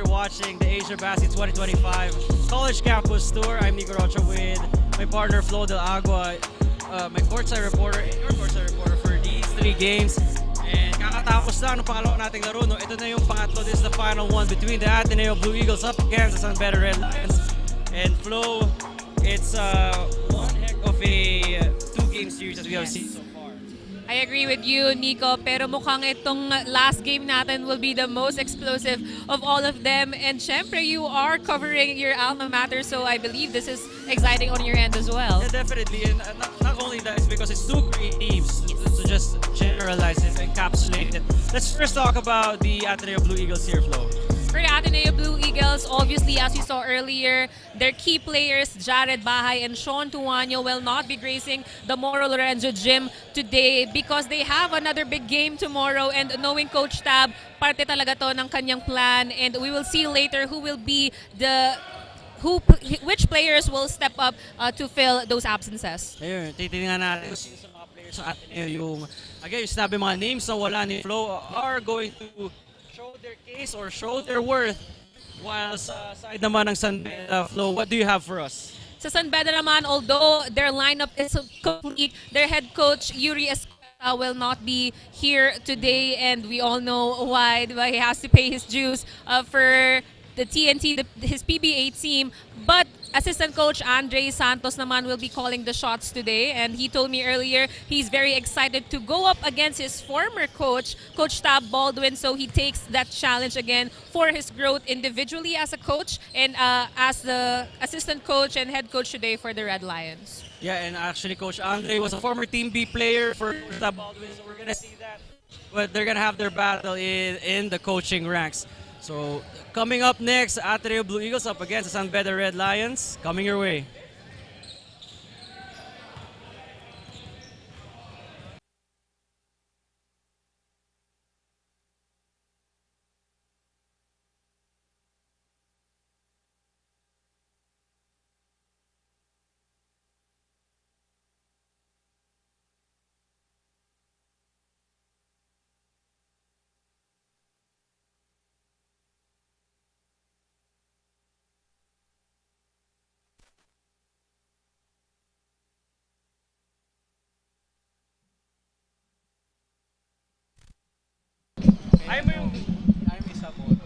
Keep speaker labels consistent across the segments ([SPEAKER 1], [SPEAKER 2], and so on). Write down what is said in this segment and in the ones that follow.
[SPEAKER 1] you're watching the Asiabasket 2025 College Campus Tour. I'm Nico Rocha with my partner Flo Del Agua, my courtside reporter and your courtside reporter for these three games. And kakatapos lang ng pangalawa nating laro. No? Ito na yung pangatlo. This is the final one between the Ateneo Blue Eagles up against the San Beda Red Lions. And Flo, it's one heck of a two-game series that we have seen so far.
[SPEAKER 2] I agree with you, Nico, pero mukhang itong last game natin will be the most explosive of all of them. And syempre, you are covering your alma mater, so I believe this is exciting on your end as well.
[SPEAKER 1] Yeah, definitely. And not only that, it's because it's two great teams. So just generalize it, encapsulate it. Let's first talk about the Ateneo Blue Eagles here, Flo.
[SPEAKER 2] For the Ateneo Blue Eagles, obviously, as we saw earlier, their key players, Jared Bahay and Sean Tuanyo, will not be gracing the Moro Lorenzo gym today because they have another big game tomorrow. And knowing Coach Tab, parte talaga to ng kanyang plan. And we will see later who will be which players will step up to fill those absences.
[SPEAKER 1] Ayun, titingnan natin kung sino sa mga players sa Ateneo yung sinabi mga names na wala ni Flo are going to show their case or show their worth. While sa side naman ng San Beda, Flo, what do you have for us?
[SPEAKER 2] Sa San Beda naman, although their lineup is complete, their head coach Yuri Escuela will not be here today, and we all know why. He has to pay his dues for the TNT, his PBA team. But assistant coach Andre Santos naman will be calling the shots today, and he told me earlier he's very excited to go up against his former coach, Coach Tab Baldwin, so he takes that challenge again for his growth individually as a coach and as the assistant coach and head coach today for the Red Lions.
[SPEAKER 1] Yeah, and actually Coach Andre was a former Team B player for Coach Tab Baldwin, so we're gonna see that. But they're gonna have their battle in the coaching ranks. So coming up next, Ateneo Blue Eagles up against the San Beda Red Lions. Coming your way. I'm Isabote.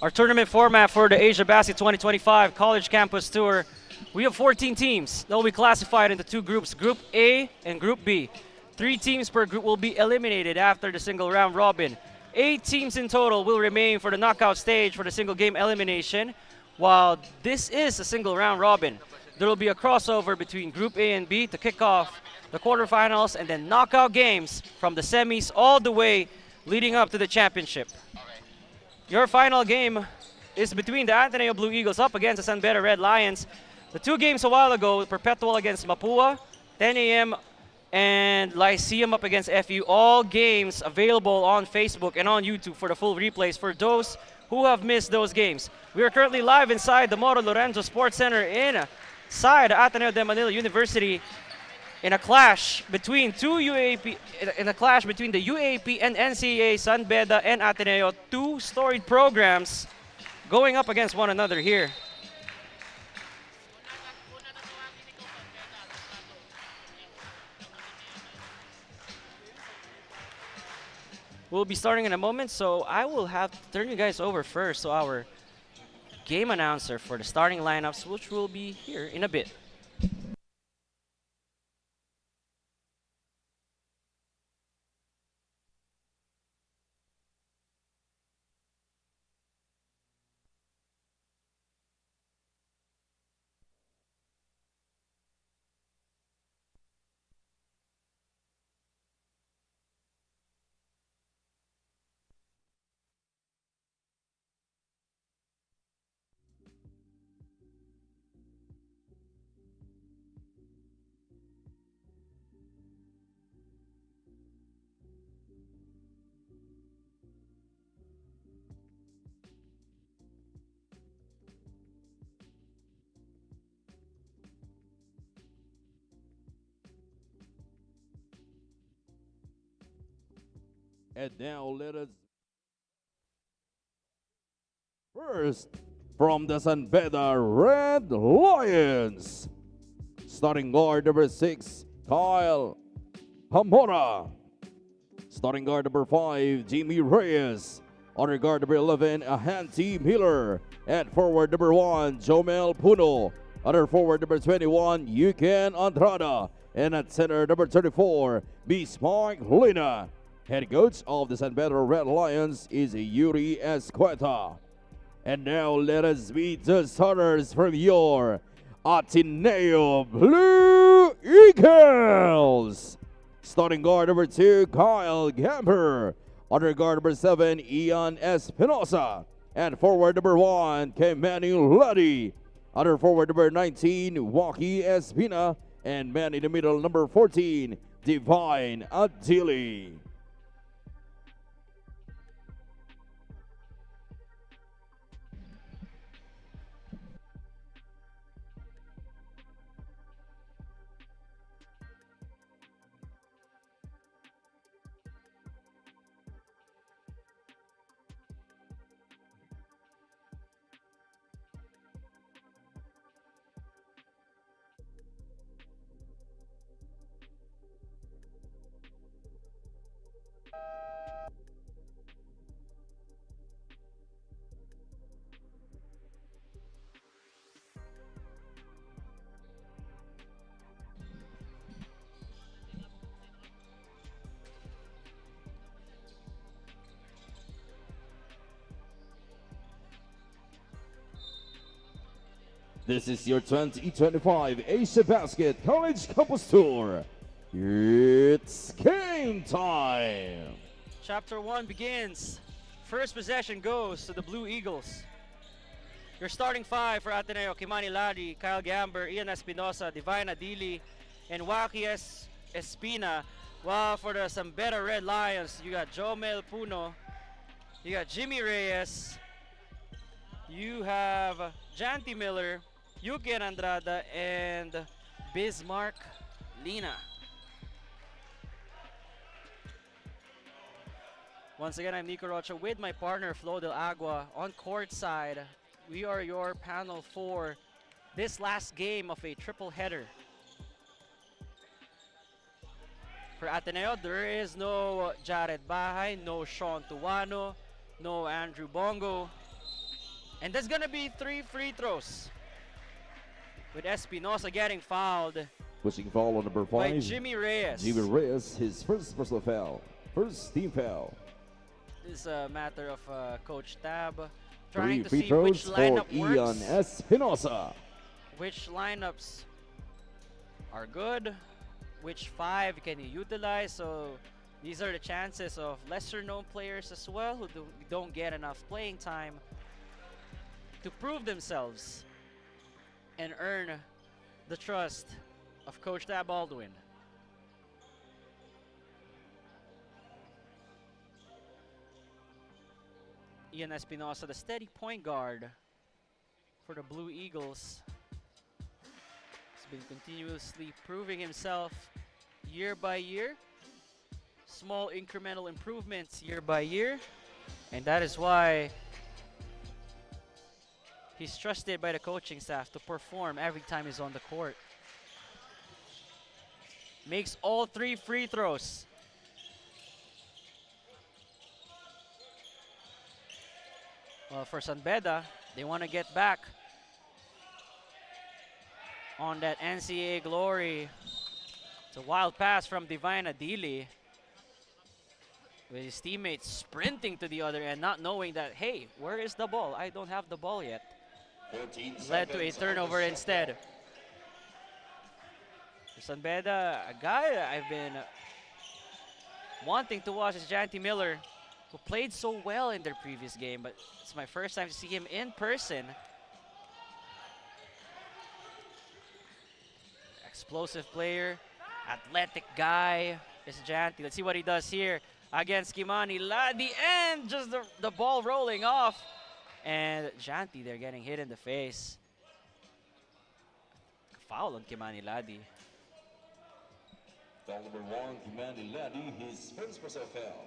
[SPEAKER 1] Our tournament format for the Asiabasket 2025 College Campus Tour. We have 14 teams. They'll be classified into two groups, Group A and Group B. 3 teams per group will be eliminated after the single round robin. 8 teams in total will remain for the knockout stage for the single game elimination. While this is a single round robin, there will be a crossover between Group A and B to kick off the quarterfinals and then knockout games from the semis all the way leading up to the championship. Your final game is between the Ateneo Blue Eagles up against the San Beda Red Lions. The 2 games a while ago, Perpetual against Mapua, 10 a.m. and Lyceum up against FU. All games available on Facebook and on YouTube for the full replays for those who have missed those games. We are currently live inside the Moro Lorenzo Sports Center inside Ateneo de Manila University in a clash between the UAP and NCAA, San Beda and Ateneo, 2 storied programs going up against one another here. We'll be starting in a moment, so I will have to turn you guys over first to our game announcer for the starting lineups, which will be here in a bit.
[SPEAKER 3] And now let us first from the San Beda Red Lions. Starting guard number 6, Kyle Hamora. Starting guard number 5, Jimmy Reyes. Other guard number 11, Ahanti Miller. At forward number 1, Jomel Puno. Other forward number 21, Yuken Andrada. And at center number 34, Bismarck Lina. Head coach of the San Pedro Red Lions is Yuri Escueta. And now let us meet the starters from your Ateneo Blue Eagles. Starting guard number 2, Kyle Gamper. Other guard number 7, Ian Espinosa. And forward number 1, Kemani Luddy. Other forward number 19, Waki Espina. And man in the middle, number 14, Divine Adili. This is your 2025 Asiabasket College Campus Tour. It's game time.
[SPEAKER 1] Chapter 1 begins. First possession goes to the Blue Eagles. Your starting 5 for Ateneo: Kimani Ladi, Kyle Gamber, Ian Espinosa, Divine Adili, and Waki Espina. While for the San Beda Red Lions, you got Jomel Puno, you got Jimmy Reyes, you have Janty Miller, Yuken Andrada, and Bismarck Lina. Once again, I'm Nico Rocha with my partner Flo Del Agua on court side. We are your panel for this last game of a triple header. For Ateneo, there is no Jared Bahay, no Sean Tuano, no Andrew Bongo. And there's gonna be 3 free throws, with Espinosa getting fouled
[SPEAKER 3] Pushing foul on number 5.
[SPEAKER 1] by Jimmy Reyes.
[SPEAKER 3] Jimmy Reyes, his first personal foul. First team foul.
[SPEAKER 1] This is a matter of Coach Tab
[SPEAKER 3] 3
[SPEAKER 1] trying to
[SPEAKER 3] free
[SPEAKER 1] see
[SPEAKER 3] throws
[SPEAKER 1] which
[SPEAKER 3] for
[SPEAKER 1] lineup
[SPEAKER 3] Ian
[SPEAKER 1] works,
[SPEAKER 3] Espinosa.
[SPEAKER 1] which lineups are good, which 5 can you utilize. So these are the chances of lesser known players as well who don't get enough playing time to prove themselves and earn the trust of Coach Tab Baldwin. Ian Espinosa, the steady point guard for the Blue Eagles, has been continuously proving himself year by year. Small incremental improvements year by year. And that is why he's trusted by the coaching staff to perform every time he's on the court. Makes all 3 free throws. Well, for San Beda, they want to get back on that NCAA glory. It's a wild pass from Divine Adili, with his teammates sprinting to the other end, not knowing that, hey, where is the ball? I don't have the ball yet. Led to a turnover instead. For San Beda, a guy I've been wanting to watch is Janty Miller, who played so well in their previous game, but it's my first time to see him in person. Explosive player, athletic guy is Janty. Let's see what he does here against Kimani Ladi, and just the ball rolling off. And Janty, they're getting hit in the face. Foul on Kimani Ladi.
[SPEAKER 3] Foul number 1, Kimani Ladi, his first personal foul.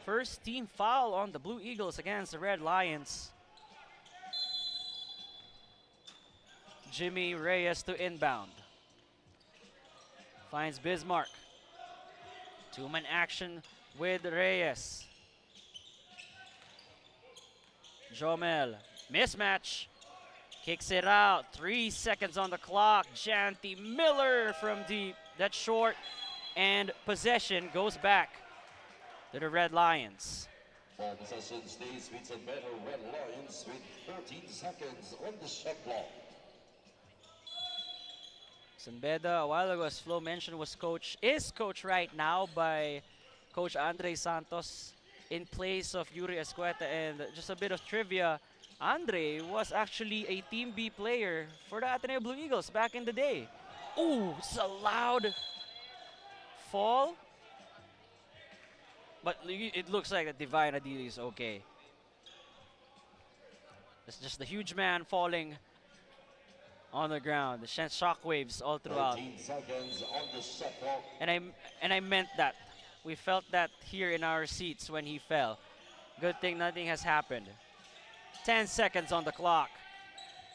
[SPEAKER 1] First team foul on the Blue Eagles against the Red Lions. Jimmy Reyes to inbound. Finds Bismarck. Two-man action with Reyes. Jomel, mismatch. Kicks it out. 3 seconds on the clock. Janty Miller from deep. That's short. And possession goes back to the Red Lions.
[SPEAKER 3] Ball possession stays with the better Red Lions with 14 seconds on the shot clock.
[SPEAKER 1] Beda, a while ago, as Flo mentioned, is coached right now by Coach Andre Santos in place of Yuri Escueta. And just a bit of trivia, Andre was actually a Team B player for the Ateneo Blue Eagles back in the day. Ooh, it's a loud fall. But it looks like that Divine Adili is okay. It's just the huge man falling on the ground. It sends shockwaves all throughout.
[SPEAKER 3] 13 seconds on the shot clock.
[SPEAKER 1] And I meant that. We felt that here in our seats when he fell. Good thing nothing has happened. 10 seconds on the clock.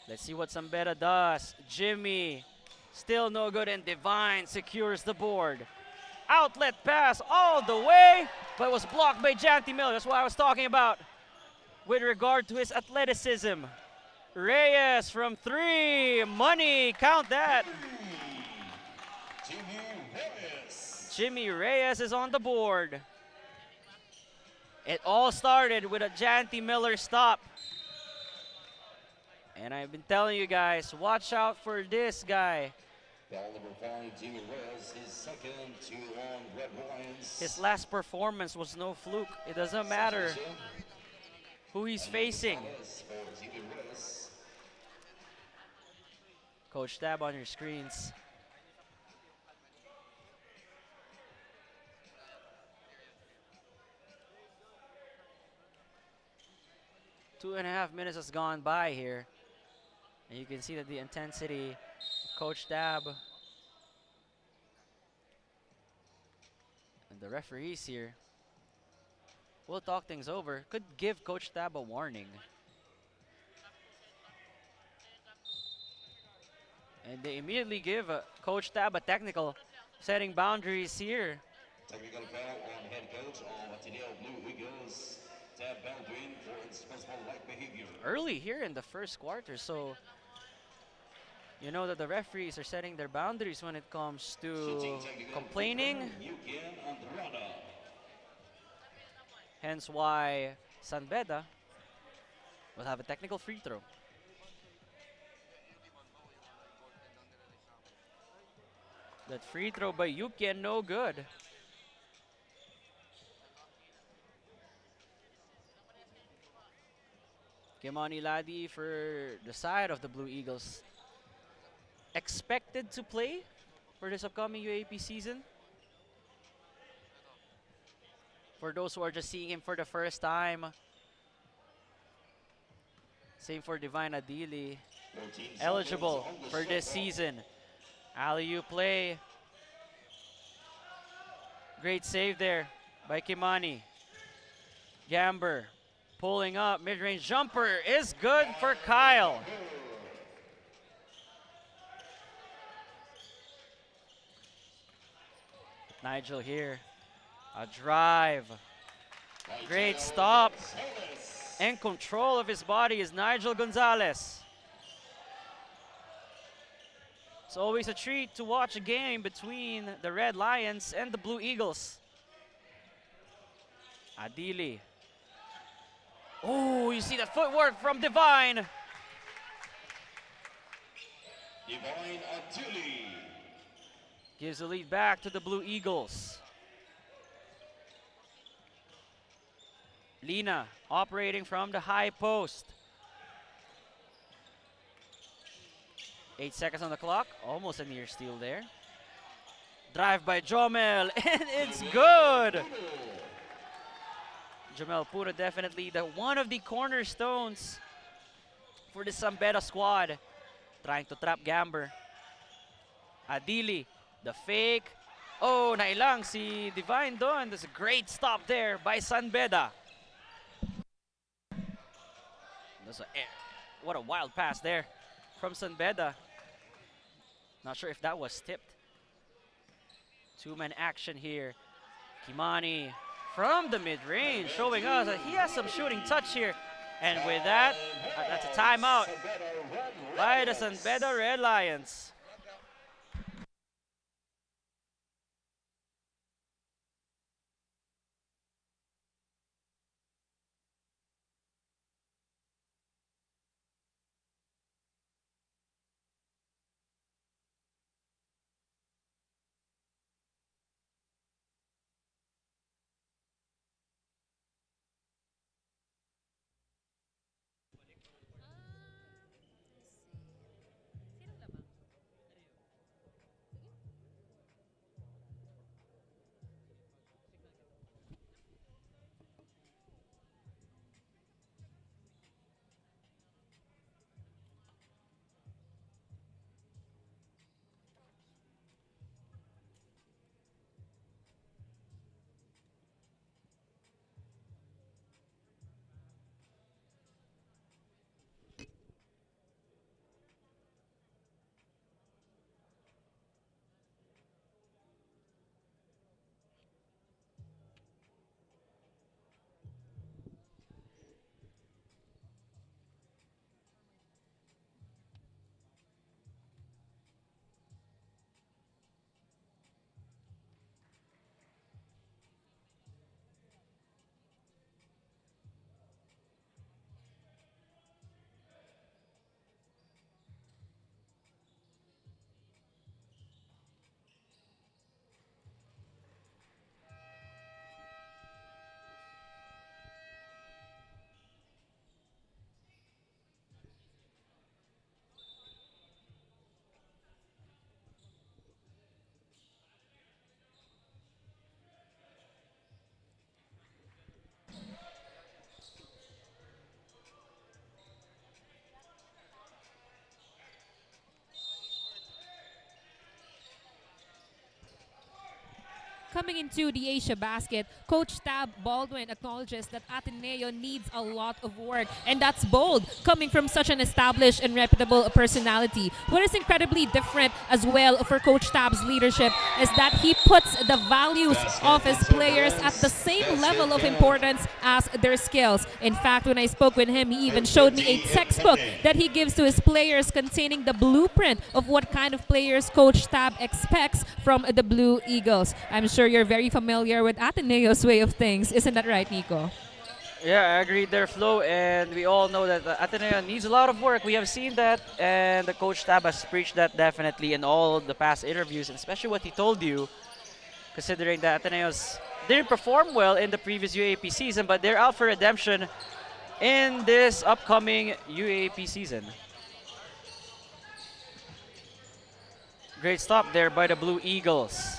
[SPEAKER 1] Let's see what Beda does. Jimmy, still no good, and Divine secures the board. Outlet pass all the way, but was blocked by Janty Miller. That's what I was talking about with regard to his athleticism. Reyes from 3, money, count that. Jimmy Reyes is on the board. It all started with a Janty Miller stop. And I've been telling you guys, watch out for this guy.
[SPEAKER 3] Ball number 5, Jimmy Reyes, his second to on Red Lions.
[SPEAKER 1] His last performance was no fluke. It doesn't matter who he's facing. Coach Tab on your screens. Two and a half minutes has gone by here. And you can see that the intensity of Coach Tab and the referees here will talk things over. Could give Coach Tab a warning. And they immediately give Coach Tab a technical, setting boundaries here.
[SPEAKER 3] Technical foul on head coach of Ateneo Blue Eagles. Tab boundary for unsportsmanlike behavior.
[SPEAKER 1] Early here in the first quarter, so you know that the referees are setting their boundaries when it comes to complaining. Hence why Beda will have a technical free throw. That free throw by Yukien, no good. Kimani Ladi for the side of the Blue Eagles. Expected to play for this upcoming UAP season. For those who are just seeing him for the first time. Same for Divine Adili. Eligible for this season. Alley-oop play. Great save there by Kimani. Gamber pulling up. Mid-range jumper is good for Kyle. Nigel here. A drive. Great stop. And control of his body is Nigel Gonzalez. It's always a treat to watch a game between the Red Lions and the Blue Eagles. Adili. Oh, you see the footwork from Divine.
[SPEAKER 3] Divine Adili
[SPEAKER 1] gives the lead back to the Blue Eagles. Lina operating from the high post. 8 seconds on the clock. Almost a near steal there. Drive by Jomel, and it's good. Jamel Pura definitely one of the cornerstones for the Beda squad. Trying to trap Gamber. Adili, the fake, Oh, nailang si Divine doon. There's a great stop there by Beda. What a wild pass there from Beda. Not sure if that was tipped. Two-man action here. Kimani from the mid-range showing us that he has some shooting touch here. And with that, that's a timeout by the Beda Red Lions.
[SPEAKER 2] Coming into the Asiabasket, Coach Tab Baldwin acknowledges that Ateneo needs a lot of work, and that's bold, coming from such an established and reputable personality. What is incredibly different as well for Coach Tab's leadership is that he puts the values of his players at the same level of importance as their skills. In fact, when I spoke with him, he even showed me a textbook that he gives to his players containing the blueprint of what kind of players Coach Tab expects from the Blue Eagles. I'm sure you're very familiar with Ateneo's way of things. Isn't that right, Nico?
[SPEAKER 1] Yeah, I agree there, Flo, and we all know that Ateneo needs a lot of work. We have seen that, and the Coach Tab has preached that definitely in all the past interviews, and especially what he told you, considering that Ateneo's didn't perform well in the previous UAP season, but they're out for redemption in this upcoming UAP season. Great stop there by the Blue Eagles.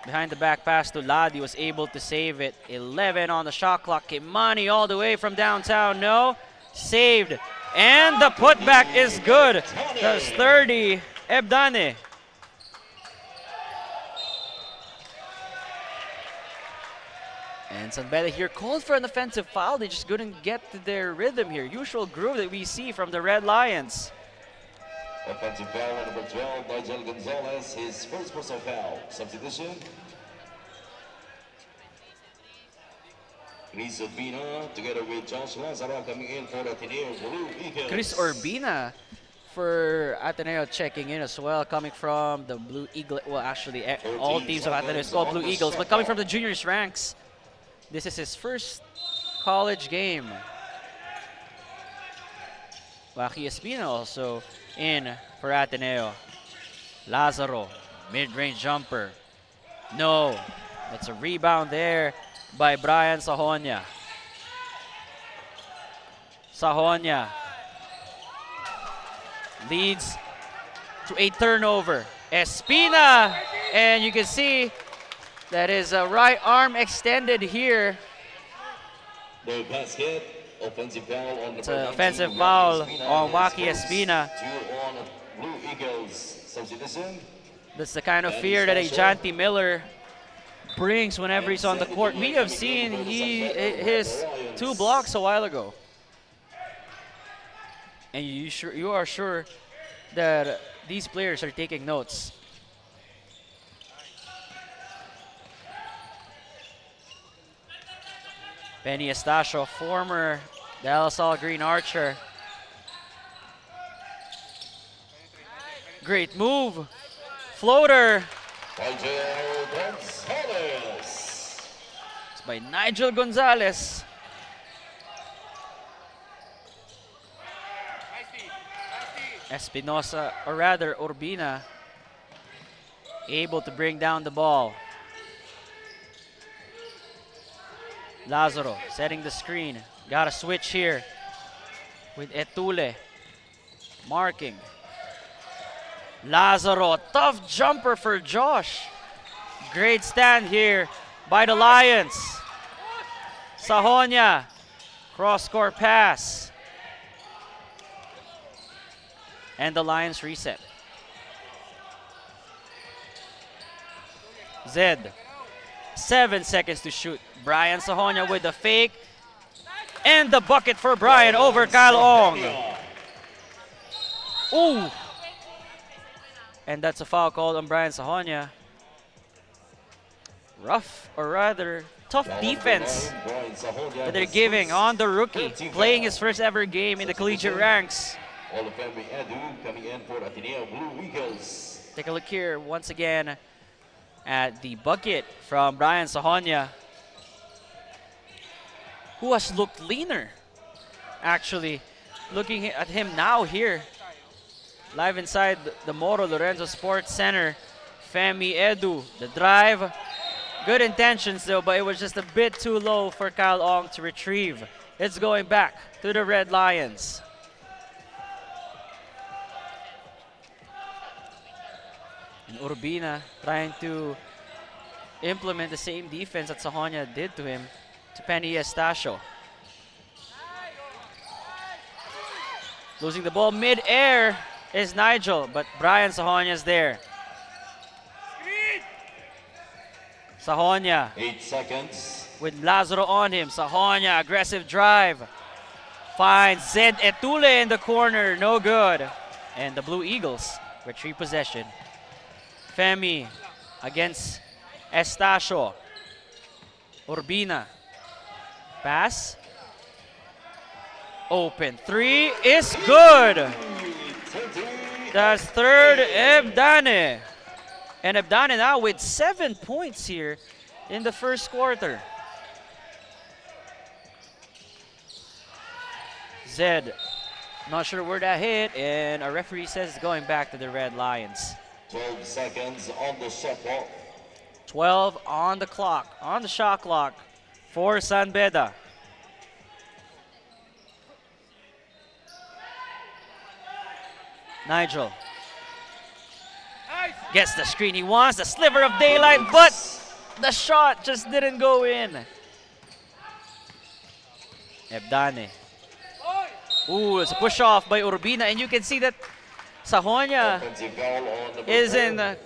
[SPEAKER 1] Behind the back pass to Ladi, was able to save it. 11 on the shot clock. Kimani all the way from downtown. No, saved. And the putback is good. That's 30. Ebdane. And Beda here called for an offensive foul. They just couldn't get to their rhythm here. Usual groove that we see from the Red Lions.
[SPEAKER 4] Offensive foul number 12 by Jel Gonzalez, his first personal foul. Substitution. Chris Urbina together with Josh Lazaro coming in for the Ateneo Blue Eagles.
[SPEAKER 1] Chris Urbina for Ateneo checking in as well, coming from the Blue Eagle. Well, actually, all teams of Ateneo is called Blue Eagles, but coming from the juniors ranks. This is his first college game. Waki Espina also in for Ateneo. Lazaro, mid-range jumper. No, that's a rebound there by Brian Sahonia. Sahonia leads to a turnover. Espina, and you can see that is a right arm extended here.
[SPEAKER 4] The basket. Offensive foul on the
[SPEAKER 1] It's an offensive foul on Waki Espina.
[SPEAKER 4] Two on Blue Eagles. Substitution.
[SPEAKER 1] That's the kind of fear that a Janty Miller brings whenever he's on the court. We have seen his 2 blocks a while ago. And you are sure that these players are taking notes. Benny Estacio, former De La Salle Green Archer. Great move. Floater.
[SPEAKER 4] Nigel Gonzalez.
[SPEAKER 1] It's by Nigel Gonzalez. Espinosa, or rather Urbina, able to bring down the ball. Lazaro setting the screen. Got a switch here with Etule marking. Lazaro, tough jumper for Josh. Great stand here by the Lions. Sahonia, cross-court pass. And the Lions reset. Zed, 7 seconds to shoot. Brian Sahonia with the fake. And the bucket for Brian over Kyle Ong. Ooh. And that's a foul called on Brian Sahonia. Rough, or rather, tough defense that they're giving on the rookie, playing his first ever game in the collegiate ranks.
[SPEAKER 4] Olufemi Edu coming in for Ateneo Blue Eagles.
[SPEAKER 1] Take a look here once again at the bucket from Brian Sahonia, who has looked leaner. Actually, looking at him now here, live inside the Moro Lorenzo Sports Center. Femi Edu, the drive. Good intentions though, but it was just a bit too low for Kyle Ong to retrieve. It's going back to the Red Lions. And Urbina trying to implement the same defense that Sahonia did to him, to Penny Estacio. Losing the ball mid-air is Nigel, but Brian Sahonia is there. Sahonia
[SPEAKER 4] 8 seconds.
[SPEAKER 1] with Lazaro on him. Sahonia, aggressive drive. Finds Zed Etule in the corner, no good. And the Blue Eagles retrieve possession. Femi against Estacio. Urbina. Pass. Open. 3 is good. That's third Ebdane. And Ebdane now with 7 points here in the first quarter. Zed, not sure where that hit, and a referee says it's going back to the Red Lions.
[SPEAKER 4] 12 seconds on the shot clock.
[SPEAKER 1] 12 on the clock, on the shot clock for San Beda. Nigel gets the screen he wants, the sliver of daylight, but the shot just didn't go in. Ebdane. Ooh, it's a push off by Urbina, and you can see that Sahonia
[SPEAKER 4] Offensive foul on number
[SPEAKER 1] is
[SPEAKER 4] 10.
[SPEAKER 1] in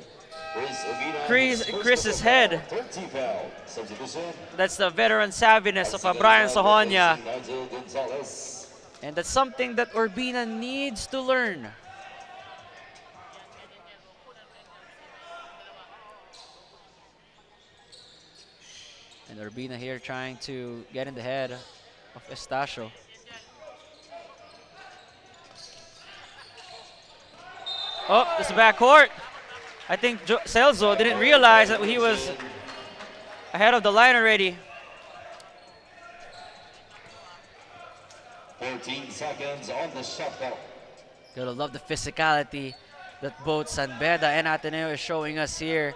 [SPEAKER 4] Chris Urbina,
[SPEAKER 1] Chris's
[SPEAKER 4] his first
[SPEAKER 1] head.
[SPEAKER 4] personal foul. 30 foul. Substitution.
[SPEAKER 1] That's the veteran savviness of Brian Sahonia,
[SPEAKER 4] Nigel Gonzalez.
[SPEAKER 1] and that's something that Urbina needs to learn. And Urbina here trying to get in the head of Estacio. Oh, this is backcourt. I think Celso didn't realize that he was ahead of the line already.
[SPEAKER 4] 14 seconds on the shot clock.
[SPEAKER 1] Gotta love the physicality that both San Beda and Ateneo is showing us here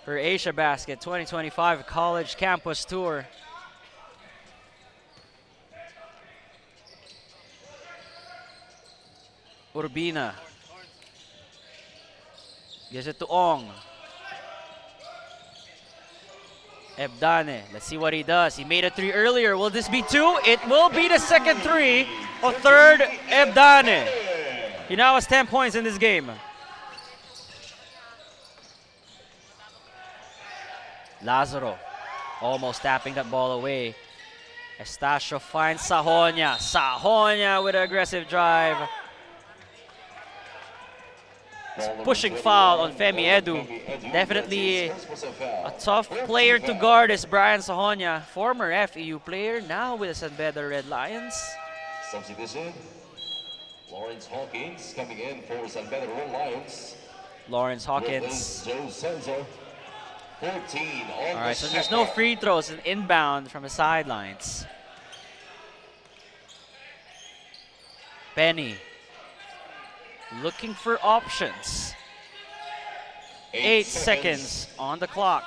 [SPEAKER 1] for Asiabasket 2025 College Campus Tour. Urbina gives it to Ong. Ebdane, let's see what he does. He made a 3 earlier. Will this be 2? It will be the second 3 of third Ebdane. He now has 10 points in this game. Lazaro almost tapping that ball away. Estacio finds Sahonia. Sahonia with an aggressive drive. Pushing foul on Femi Edu. Definitely a tough player to guard is Brian Sahonia, former FEU player, now with the San Beda Red Lions.
[SPEAKER 4] Substitution. Lawrence Hawkins coming in for San Beda Red Lions.
[SPEAKER 1] Lawrence
[SPEAKER 4] Replace
[SPEAKER 1] Hawkins.
[SPEAKER 4] Joe Senzo. 14 on
[SPEAKER 1] All right,
[SPEAKER 4] the
[SPEAKER 1] so there's
[SPEAKER 4] shot
[SPEAKER 1] no
[SPEAKER 4] clock.
[SPEAKER 1] free throws in inbound from the sidelines. Penny looking for options. 8 seconds on the clock.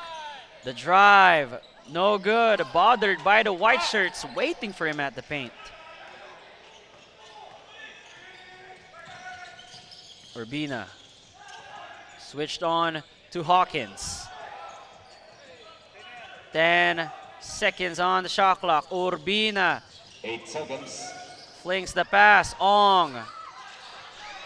[SPEAKER 1] The drive, no good. Bothered by the white shirts waiting for him at the paint. Urbina switched on to Hawkins. 10 seconds on the shot clock. Urbina
[SPEAKER 4] 8 seconds.
[SPEAKER 1] flings the pass. Ong.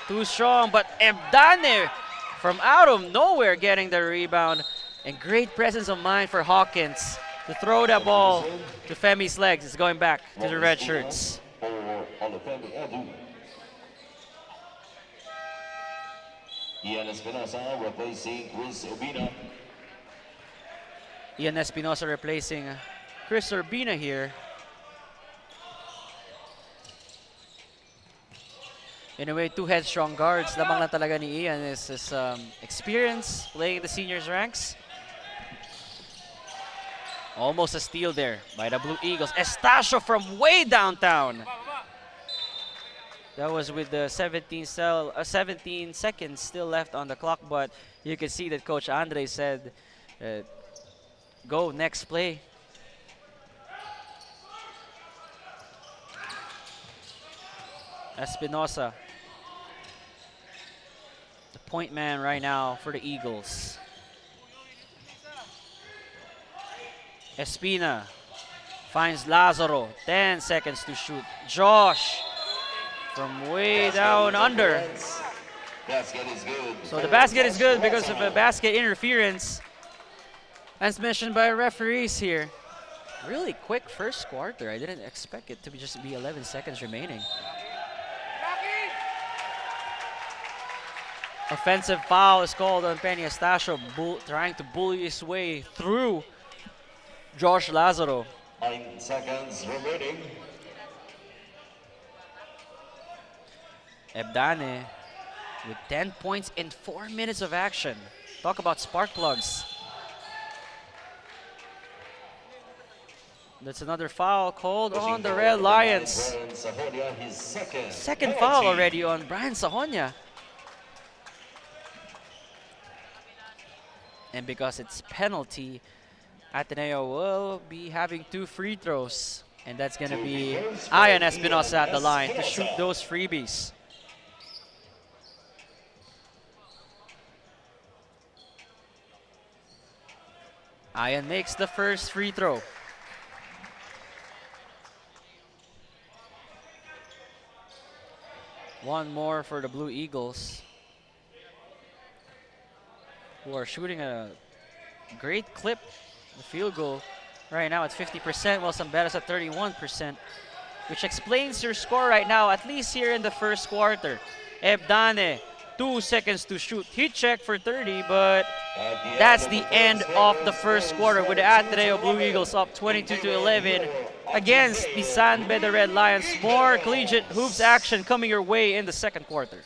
[SPEAKER 1] Too strong, but Ebdane from out of nowhere getting the rebound. And great presence of mind for Hawkins to throw that ball to Femi's legs. It's going back to the red shirts.
[SPEAKER 4] For Olufemi Edu. Ian Espinosa replacing Chris Urbina.
[SPEAKER 1] Ian Espinosa replacing Chris Urbina here. In a way, two headstrong guards. Lamang lang talaga ni Ian is his experience playing in the seniors ranks. Almost a steal there by the Blue Eagles. Estacio from way downtown. That was with the 17 seconds still left on the clock, but you can see that Coach Andre said, go next play. Espinosa, the point man right now for the Eagles. Espina finds Lazaro, 10 seconds to shoot. Josh from way down under.
[SPEAKER 4] Basket is good.
[SPEAKER 1] So the basket is good because of a basket interference, as mentioned by referees here. Really quick first quarter. I didn't expect it to just be 11 seconds remaining. Offensive foul is called on Penny Estacio, trying to bully his way through Josh Lazaro.
[SPEAKER 4] 9 seconds remaining.
[SPEAKER 1] Ebdane with 10 points in 4 minutes of action. Talk about spark plugs. That's another foul called on the Red Lions.
[SPEAKER 4] Brian Sahonia, his
[SPEAKER 1] Second foul already on Brian Sahonia. And because it's penalty, Ateneo will be having 2 free throws. And that's going to be Ian Espinosa at the line to shoot those freebies. Ian makes the first free throw. One more for the Blue Eagles, who are shooting a great clip. The field goal right now at 50%, while San Beda's at 31%, which explains your score right now, at least here in the first quarter. Ebdane, 2 seconds to shoot. Heat check for 30, but that's the end of the first quarter with the Ateneo Blue Eagles up 22-11 against the San Beda Red Lions. More collegiate hoops action coming your way in the second quarter.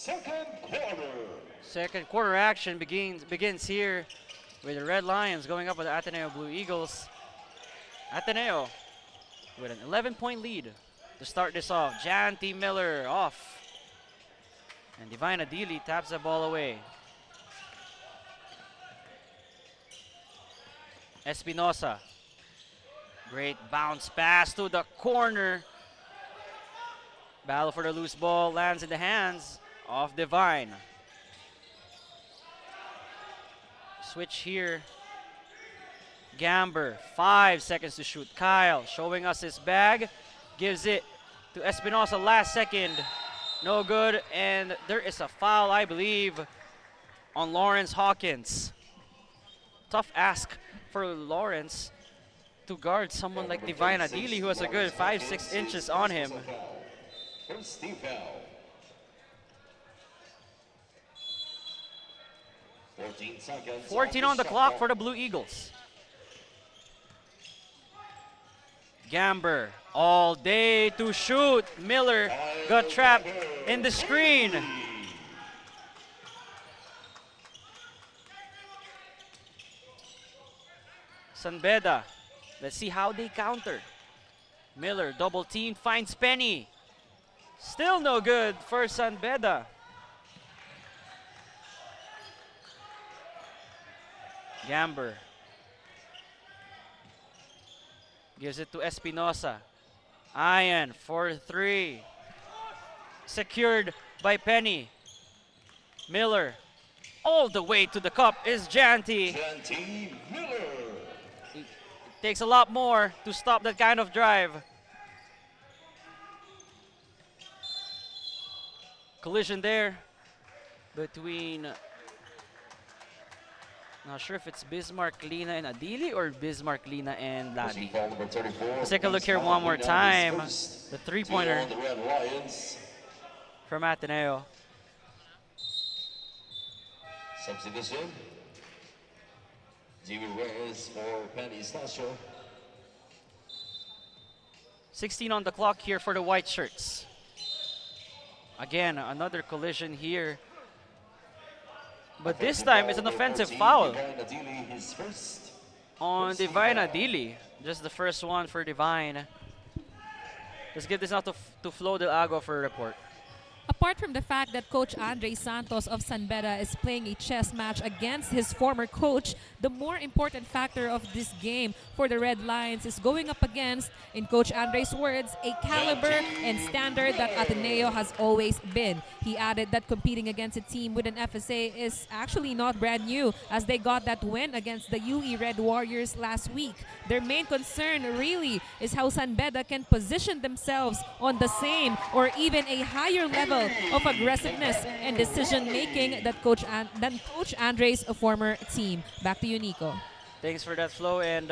[SPEAKER 4] second quarter.
[SPEAKER 1] Second quarter action begins here with the Red Lions going up with the Ateneo Blue Eagles. Ateneo with an 11-point lead to start this off. Janty Miller off. And Divine Adili taps the ball away. Espinosa. Great bounce pass to the corner. Battle for the loose ball lands in the hands of Divine. Switch here. Gamber, 5 seconds to shoot. Kyle showing us his bag. Gives it to Espinosa last second. No good, and there is a foul, I believe, on Lawrence Hawkins. Tough ask for Lawrence to guard someone like Divine Adili, who has a good 5-6 inches on him.
[SPEAKER 4] First team foul. 14 seconds.
[SPEAKER 1] 14 on the clock for the Blue Eagles. Gamber all day to shoot. Miller got trapped in the screen. Beda. Let's see how they counter. Miller double team finds Penny. Still no good for Beda. Gamber gives it to Espinosa. Ian for 3. Secured by Penny. Miller all the way to the cup is Janty.
[SPEAKER 4] Janty Miller.
[SPEAKER 1] It takes a lot more to stop that kind of drive. Collision there between, not sure if it's Bismarck, Lina, and Adili or Bismarck, Lina, and Ladi. Let's take a look here one more time. The three-pointer from Ateneo.
[SPEAKER 4] Substitution. Jimmy Reyes for Penny Stasio.
[SPEAKER 1] 16 on the clock here for the white shirts. Again, another collision here. But this time it's an offensive foul on Divine Adili. Just the first one for Divine. Let's give this out to Flo Del Agua for a report.
[SPEAKER 2] Apart from the fact that Coach Andre Santos of San Beda is playing a chess match against his former coach, the more important factor of this game for the Red Lions is going up against, in Coach Andre's words, a caliber and standard that Ateneo has always been. He added that competing against a team with an FSA is actually not brand new, as they got that win against the UE Red Warriors last week. Their main concern really is how San Beda can position themselves on the same or even a higher level of aggressiveness and decision-making that Coach Andre's former team. Back to you, Nico.
[SPEAKER 1] Thanks for that, Flo, and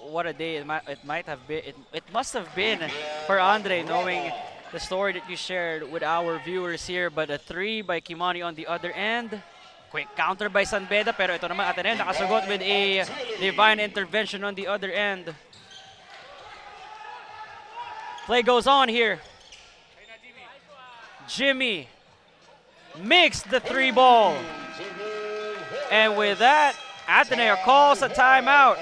[SPEAKER 1] what a day it might have been. It must have been for Andre, knowing the story that you shared with our viewers here. But a 3 by Kimani on the other end. Quick counter by San Beda, pero ito naman Ateneo nakasagot with a divine intervention on the other end. Play goes on here. Jimmy mixed the 3 ball. And with that, Ateneo calls a timeout.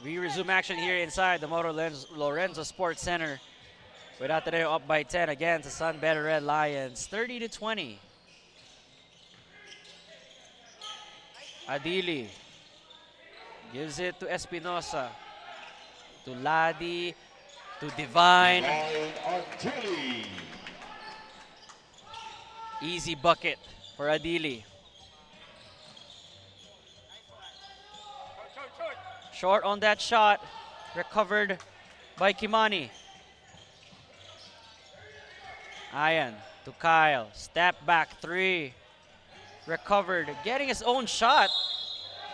[SPEAKER 1] We resume action here inside the Moro Lorenzo Sports Center with Ateneo up by 10 against the Sun Beda Red Lions, 30-20. Adili gives it to Espinosa, to Ladi, to Divine. Easy bucket for Adili. Short on that shot, recovered by Kimani. Ayan to Kyle, step back three, recovered, getting his own shot,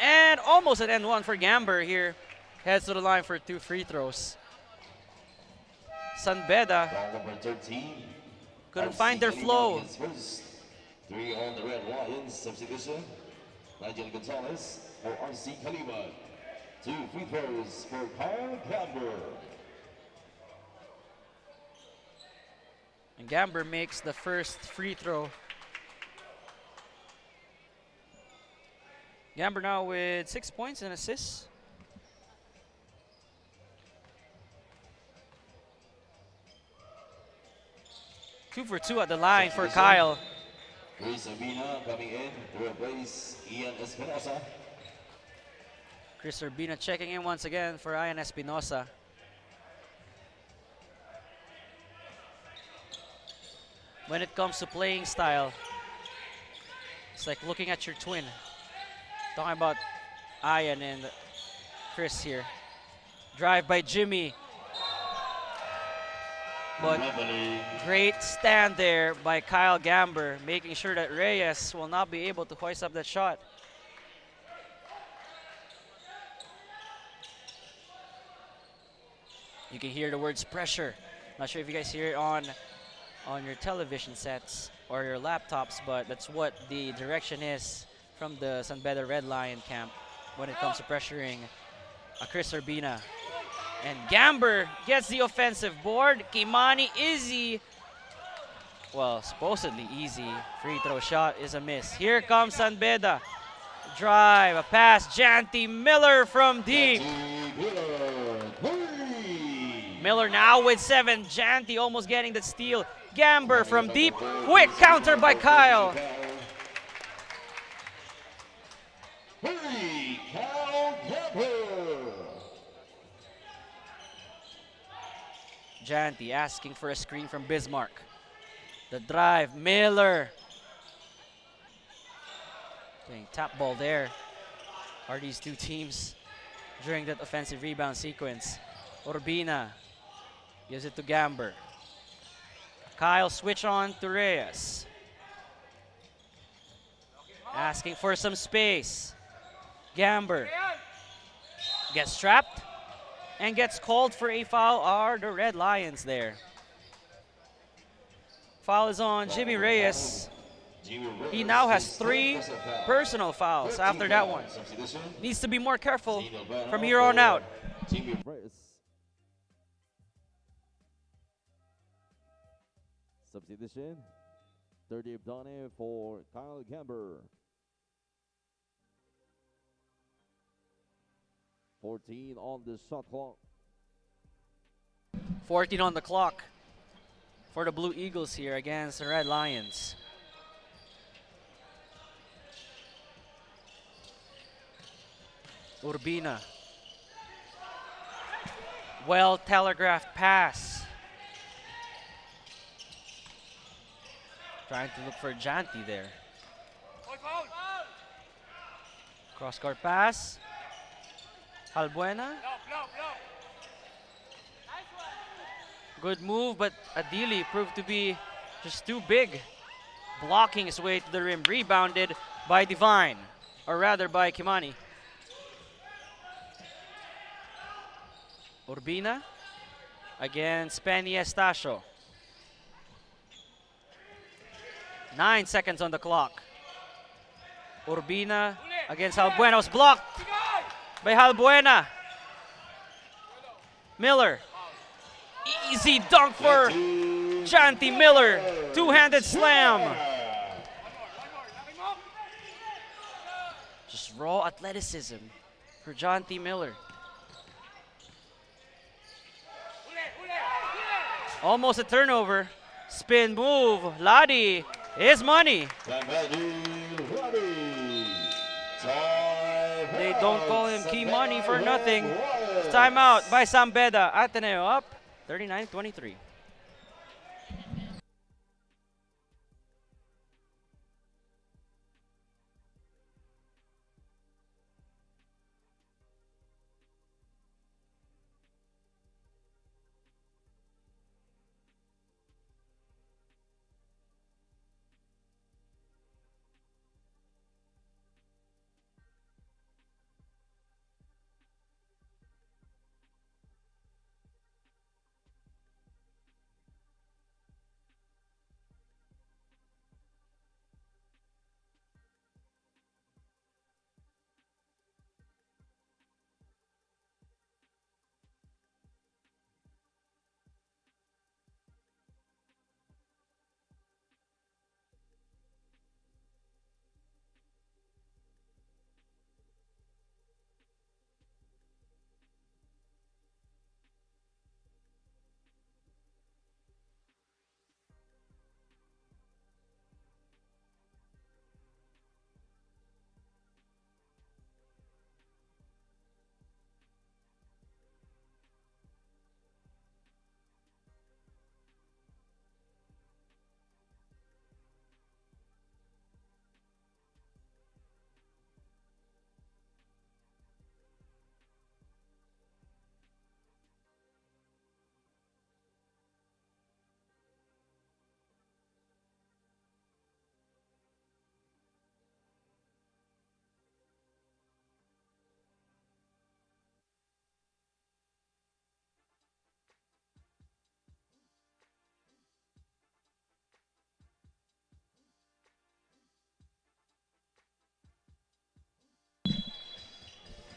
[SPEAKER 1] and almost an end one for Gamber here. Heads to the line for 2 free throws. Sun Beda
[SPEAKER 4] Number 13.
[SPEAKER 1] couldn't find their flow.
[SPEAKER 4] First. 3 on the Red Lions. Substitution. Nigel Gonzalez for RC Kaliman. 2 free throws for Kyle Gamber.
[SPEAKER 1] And Gamber makes the first free throw. Gamber now with 6 points and assists. Two for 2 at the line for Kyle.
[SPEAKER 4] Chris Urbina coming in to replace Ian Espinosa.
[SPEAKER 1] Chris Urbina checking in once again for Ian Espinosa. When it comes to playing style, it's like looking at your twin. Talking about Ian and Chris here. Drive by Jimmy. But great stand there by Kyle Gamber, making sure that Reyes will not be able to hoist up that shot. You can hear the words pressure. Not sure if you guys hear it on your television sets or your laptops, but that's what the direction is from the Sun Beda Red Lion camp when it comes to pressuring Chris Urbina. And Gamber gets the offensive board. Kimani Izzy, well, supposedly easy free throw shot is a miss. Here comes Sun Beda. Drive, a pass, Janty Miller from deep. Miller now with 7. Janty almost getting the steal. Gamber from deep. Quick counter by Kyle. Janty asking for a screen from Bismarck. The drive, Miller. Playing tap ball there are these two teams during that offensive rebound sequence. Urbina gives it to Gamber. Kyle switch on to Reyes. Asking for some space. Gamber gets trapped and gets called for a foul. Are the Red Lions there? Foul is on Jimmy Reyes. He now has 3 personal fouls after that one. Needs to be more careful from here on out.
[SPEAKER 3] Substitution. 30 Abdane for Kyle Gamber. 14 on the shot clock.
[SPEAKER 1] 14 on the clock for the Blue Eagles here against the Red Lions. Urbina. Well telegraphed pass. Trying to look for Janty there. Cross court pass. Halbuena. Good move, but Adili proved to be just too big. Blocking his way to the rim. Rebounded by Divine, or rather by Kimani. Urbina against Penny Estacio. 9 seconds on the clock. Urbina against Halbuena, was blocked by Halbuena. Miller. Easy dunk for Janty Miller. Two-handed slam. Just raw athleticism for Janty Miller. Almost a turnover. Spin move. Ladi is money. They don't call him key money for nothing. Timeout by Beda. Ateneo up 39-23.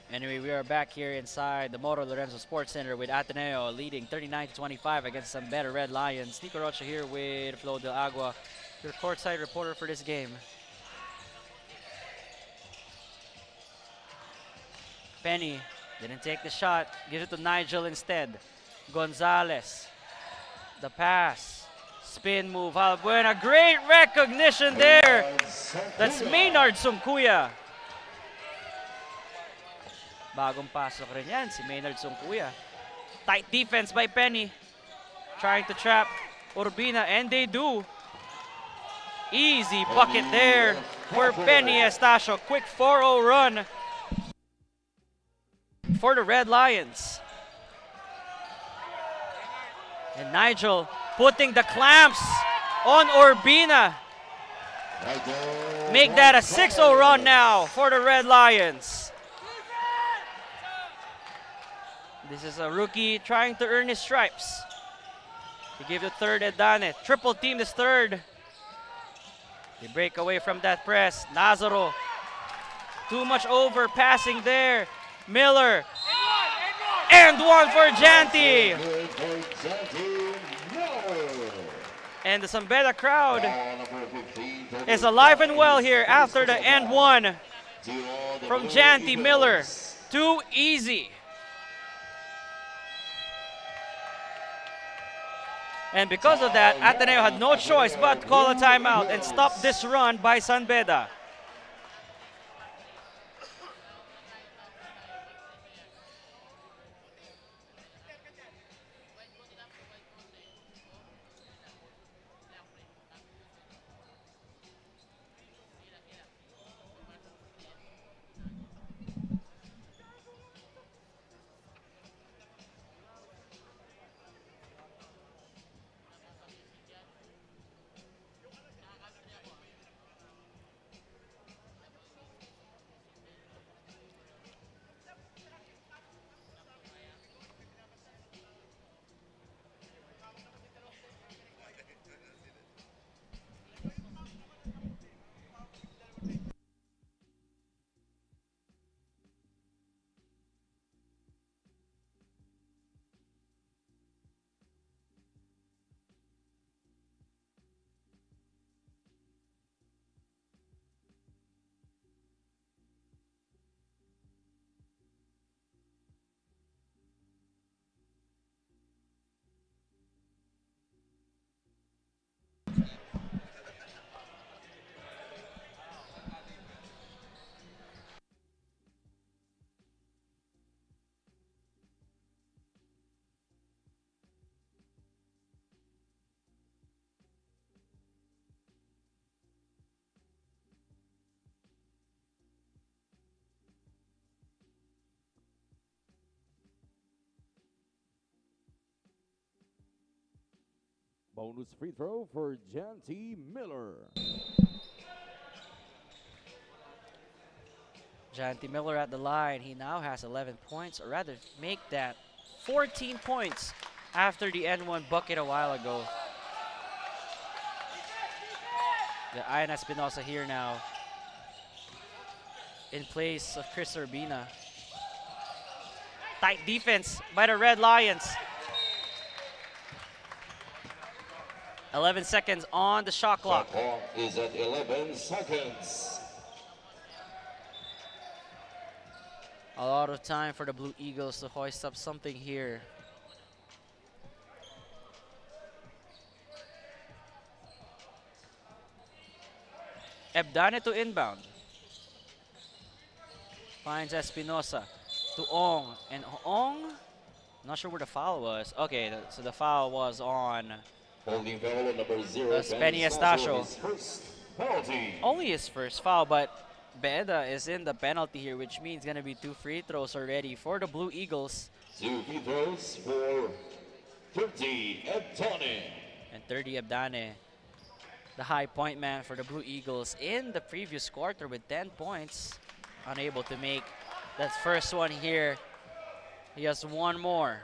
[SPEAKER 1] Anyway, we are back here inside the Moro Lorenzo Sports Center with Ateneo leading 39-25 against some better Red Lions. Nico Rocha here with Flo Del Agua, your courtside reporter for this game. Penny didn't take the shot, gives it to Nigel instead. Gonzalez, the pass, spin move, Valbuena, great recognition there. That's Maynard Sungkuya. Bagong pasok rin yan, si Maynard Sungkuya. Tight defense by Penny. Trying to trap Urbina, and they do. Easy bucket there for Penny Estacio. Quick 4-0 run for the Red Lions. And Nigel putting the clamps on Urbina. Make that a 6-0 run now for the Red Lions. This is a rookie trying to earn his stripes. He gave the third Edane. Triple team this third. They break away from that press. Nazaro. Too much overpassing there. Miller. And one for Janty. And the Beda crowd is alive and well here after the and one from Janty Miller. Too easy. And because of that, Ateneo had no choice but to call a timeout and stop this run by Beda.
[SPEAKER 3] Bonus free throw for Janty Miller.
[SPEAKER 1] Janty Miller at the line. He now has 11 points, or rather, make that 14 points after the N1 bucket a while ago. The Ian Espinosa here now in place of Chris Urbina. Tight defense by the Red Lions. 11 seconds on the shot clock.
[SPEAKER 4] Shot clock is at 11 seconds.
[SPEAKER 1] A lot of time for the Blue Eagles to hoist up something here. Ebdane to inbound. Finds Espinosa to Ong. And Ong, not sure where the foul was. Okay, so the foul was on
[SPEAKER 4] Holding foul on number 0.
[SPEAKER 1] Benny Estacio.
[SPEAKER 4] His first penalty.
[SPEAKER 1] only his first foul, but Beda is in the penalty here, which means gonna be 2 free throws already for the Blue Eagles.
[SPEAKER 4] 2 free throws for 30 Ateneo.
[SPEAKER 1] And 30 Ebdane, the high point man for the Blue Eagles in the previous quarter with 10 points. Unable to make that first one here. He has one more.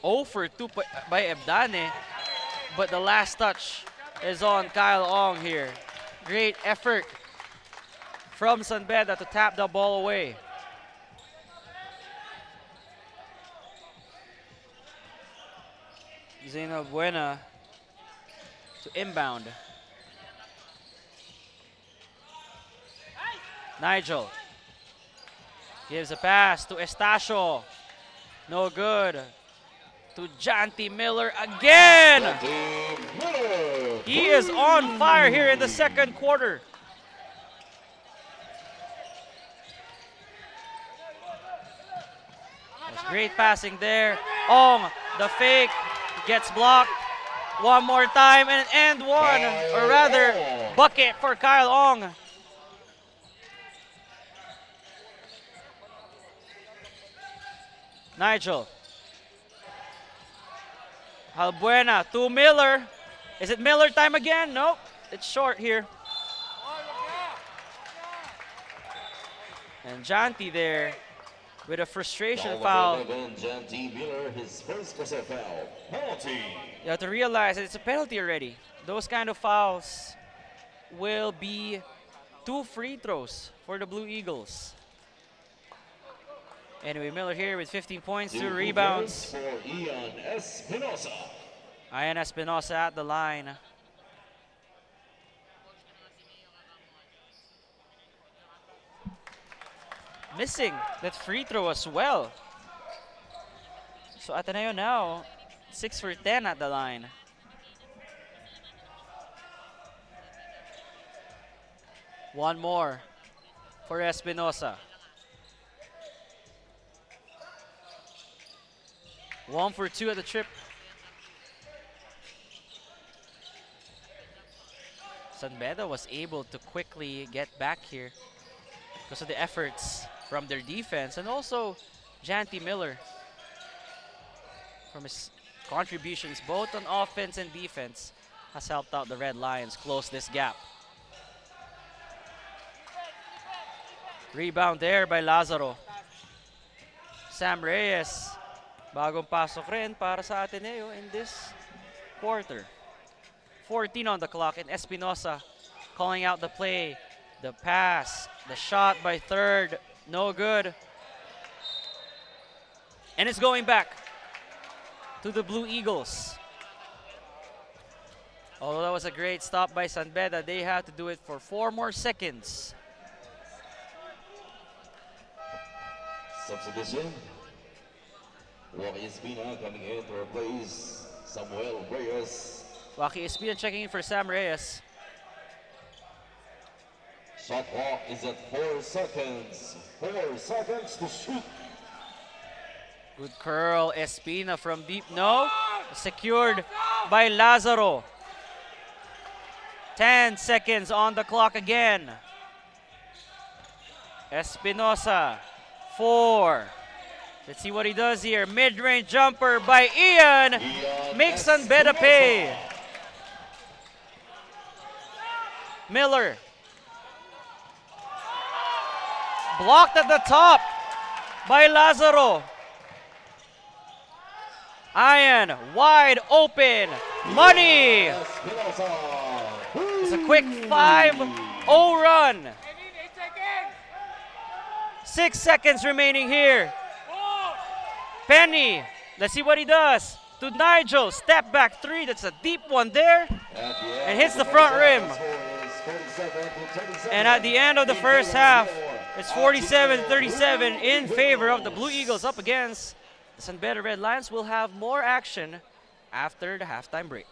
[SPEAKER 1] Oh for 2 by Ebdane, but the last touch is on Kyle Ong here. Great effort from San Beda to tap the ball away. Zeno Buena to inbound. Nigel gives a pass to Estacio. No good. To Janty Miller again.
[SPEAKER 4] Janty Miller.
[SPEAKER 1] He is on fire here in the second quarter. That's great passing there. Ong, the fake, gets blocked. One more time and one, or rather, bucket for Kyle Ong. Nigel. Halbuena to Miller. Is it Miller time again? Nope, it's short here. And Janty there with a frustration foul.
[SPEAKER 4] 11, Janty Miller, his first personal foul. Penalty.
[SPEAKER 1] You have to realize that it's a penalty already. Those kind of fouls will be 2 free throws for the Blue Eagles. Anyway, Miller here with 15 points, 2 rebounds.
[SPEAKER 4] For Ian Espinosa.
[SPEAKER 1] Ian Espinosa at the line. Missing that free throw as well. So Ateneo now 6 for 10 at the line. One more for Espinosa. 1 for 2 at the trip. San Beda was able to quickly get back here because of the efforts from their defense, and also Janty Miller from his contributions both on offense and defense has helped out the Red Lions close this gap. Rebound there by Lazaro. Sam Reyes, bagong pasok rin para sa Ateneo in this quarter. 14 on the clock, and Espinosa calling out the play, the pass, the shot by third, no good. And it's going back to the Blue Eagles. Although that was a great stop by San Beda, they had to do it for 4 more seconds.
[SPEAKER 4] Substitution. Waki Espina coming in to replace Samuel Reyes.
[SPEAKER 1] Waki Espina checking in for Sam Reyes.
[SPEAKER 4] Shot clock is at 4 seconds. 4 seconds to shoot.
[SPEAKER 1] Good curl, Espina from deep. No, secured by Lazaro. 10 seconds on the clock again. Espinosa, 4. Let's see what he does here. Mid-range jumper by Ian. Makes Beda pay. Miller. Blocked at the top by Lazaro. Ian, wide open. Money. It's a quick 5-0 run. 6 seconds remaining here. Penny, let's see what he does. To Nigel, step back 3. That's a deep one there. And hits the front rim. And at the end of the first half, it's 47-37 in favor of the Blue Eagles up against the San Beda Red Lions. We'll have more action after the halftime break.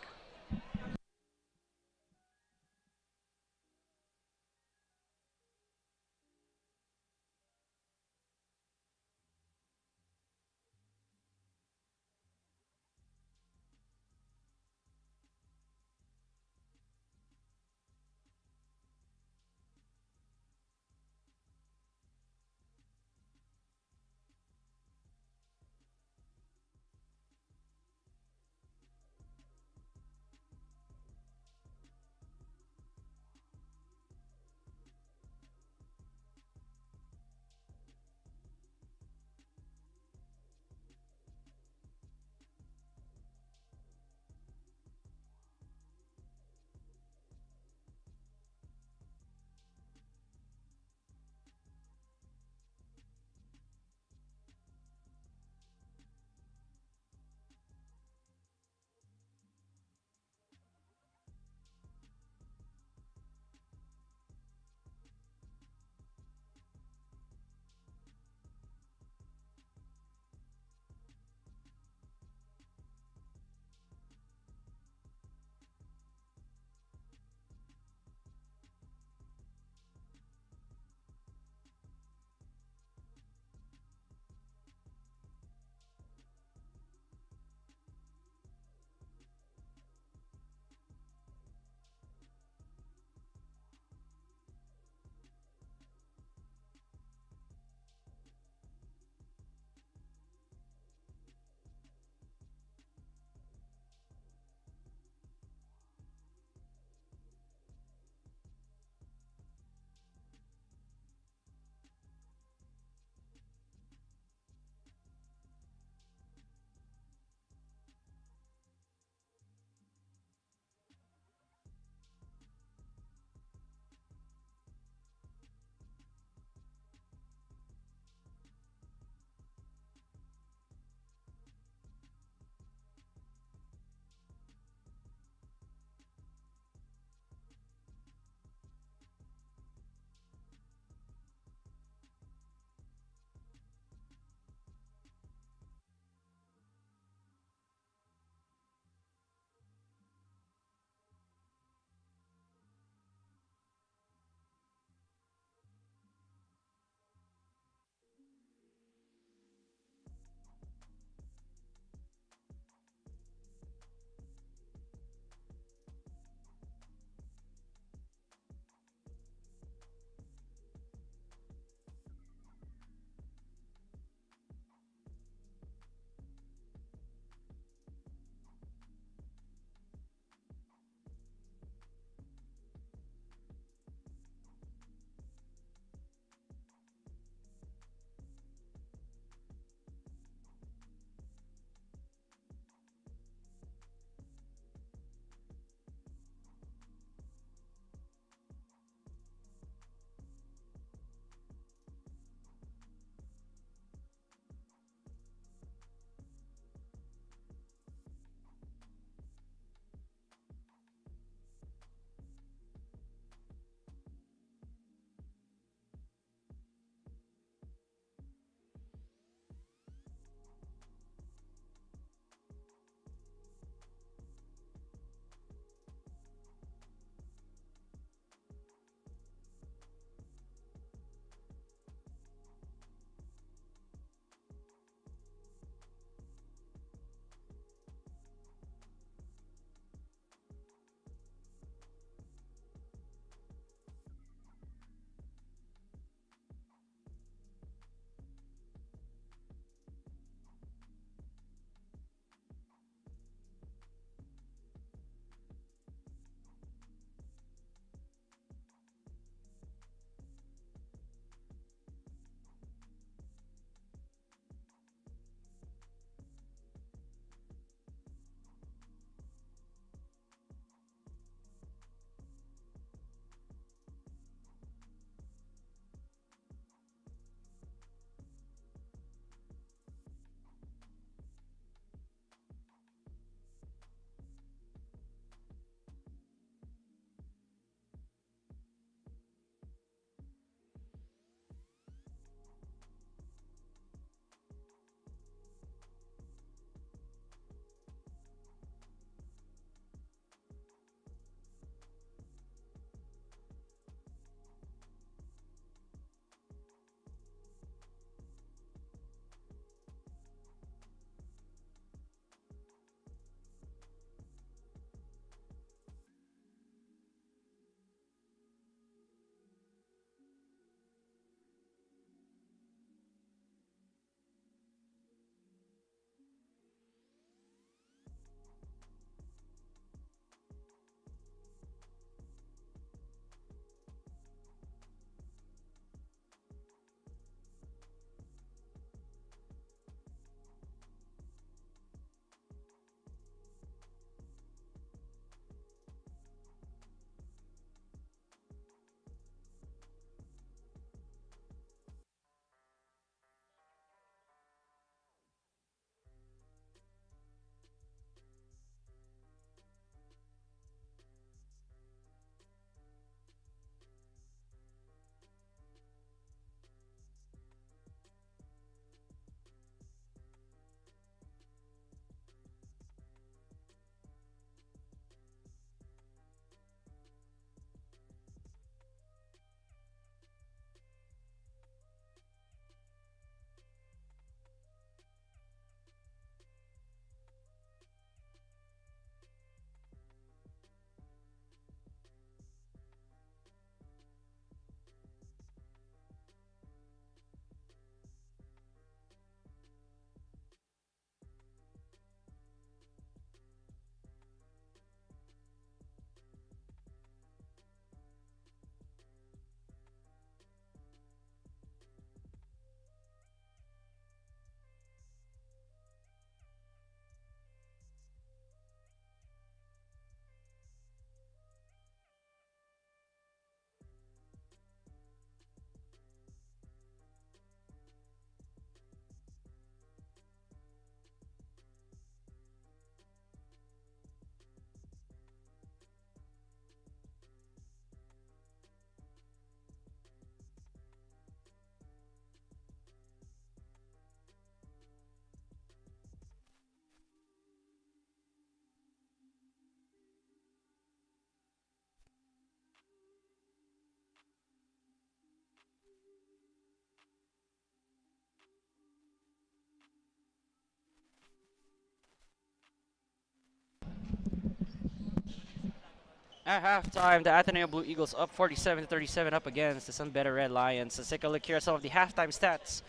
[SPEAKER 1] At halftime, the Ateneo Blue Eagles up 47-37 up against the San Beda Red Lions. Let's take a look here at some of the halftime stats.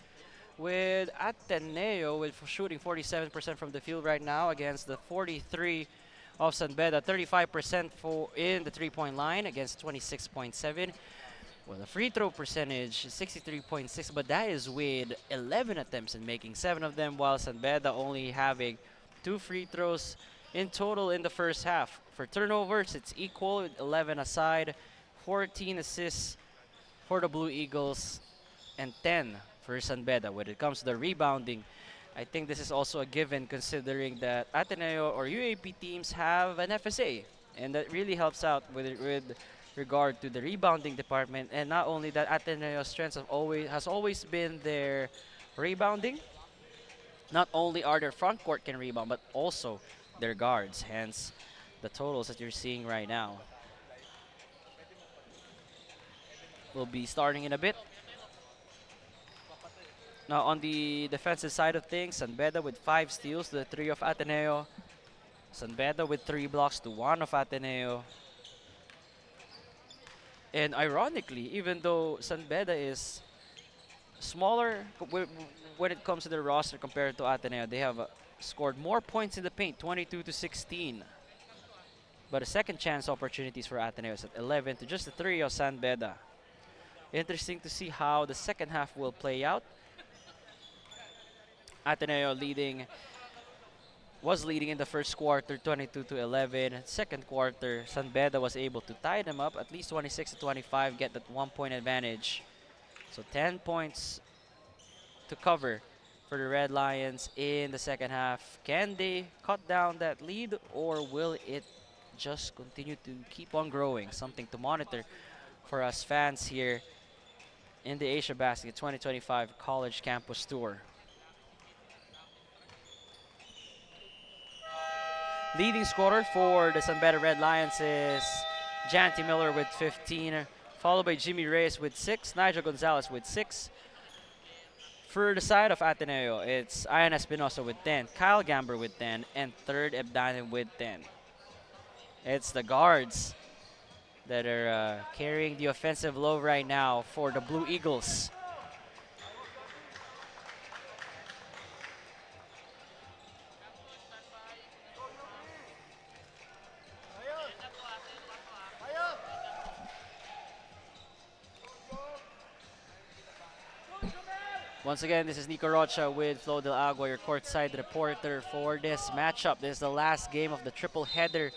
[SPEAKER 1] With Ateneo shooting 47% from the field right now against the 43 of San Beda, 35% in the three-point line against 26.7. Well, the free throw percentage is 63.6, but that is with 11 attempts and making 7 of them, while San Beda only having 2 free throws in total in the first half. For turnovers, it's equal with 11 aside, 14 assists for the Blue Eagles, and 10 for San Beda. When it comes to the rebounding, I think this is also a given considering that Ateneo or UAP teams have an FSA, and that really helps out with regard to the rebounding department. And not only that, Ateneo's strengths has always been their rebounding. Not only are their front court can rebound, but also their guards, hence the totals that you're seeing right now. We'll be starting in a bit. Now on the defensive side of things, San Beda with 5 steals to the 3 of Ateneo. San Beda with 3 blocks to 1 of Ateneo. And ironically, even though San Beda is smaller when it comes to their roster compared to Ateneo, they have scored more points in the paint, 22-16. But a second chance opportunities for Ateneo is at 11 to just the 3 of San Beda. Interesting to see how the second half will play out. Ateneo was leading in the first quarter, 22-11. Second quarter, San Beda was able to tie them up at least 26-25, get that 1-point advantage. So 10 points to cover for the Red Lions in the second half. Can they cut down that lead, or will it just continue to keep on growing? Something to monitor for us fans here in the Asiabasket 2025 College Campus Tour. Leading scorer for the San Beda Red Lions is Janty Miller with 15, followed by Jimmy Reyes with 6, Nigel Gonzalez with 6. For the side of Ateneo, it's Ian Espinosa with 10, Kyle Gamber with 10, and third Ebdanen with 10. It's the guards that are carrying the offensive load right now for the Blue Eagles. Once again, this is Nico Rocha with Flo Del Agua, your courtside reporter for this matchup. This is the last game of the triple header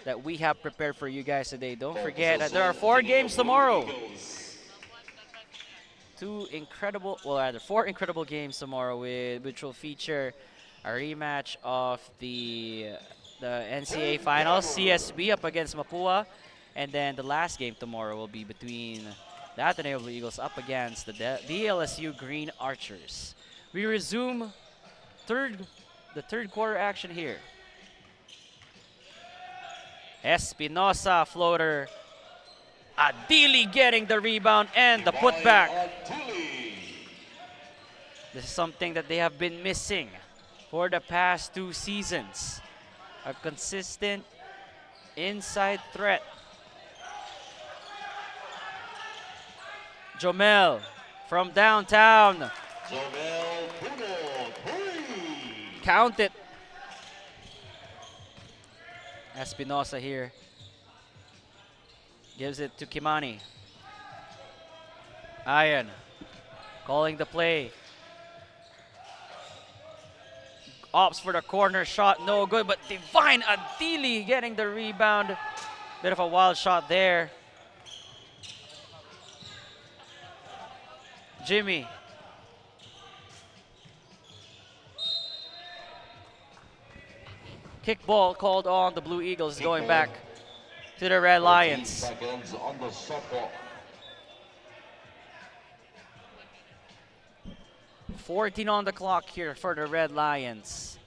[SPEAKER 1] that we have prepared for you guys today. Don't forget that there are 4 games tomorrow. 4 incredible games tomorrow, which will feature a rematch of the NCAA Finals, CSB up against Mapua, and then the last game tomorrow will be between the Ateneo Blue Eagles up against the DLSU Green Archers. We resume the third quarter action here. Espinosa floater. Adili getting the rebound and the putback. This is something that they have been missing for the past 2 seasons. A consistent inside threat. Jomel from downtown. Count it. Espinosa here. Gives it to Kimani. Ian calling the play. Opts for the corner shot, no good, but Divine Adili getting the rebound. Bit of a wild shot there. Jimmy. Kick ball called on the Blue Eagles, going back to the Red Lions.
[SPEAKER 4] Seconds on the shot clock.
[SPEAKER 1] 14 on the clock here for the Red Lions.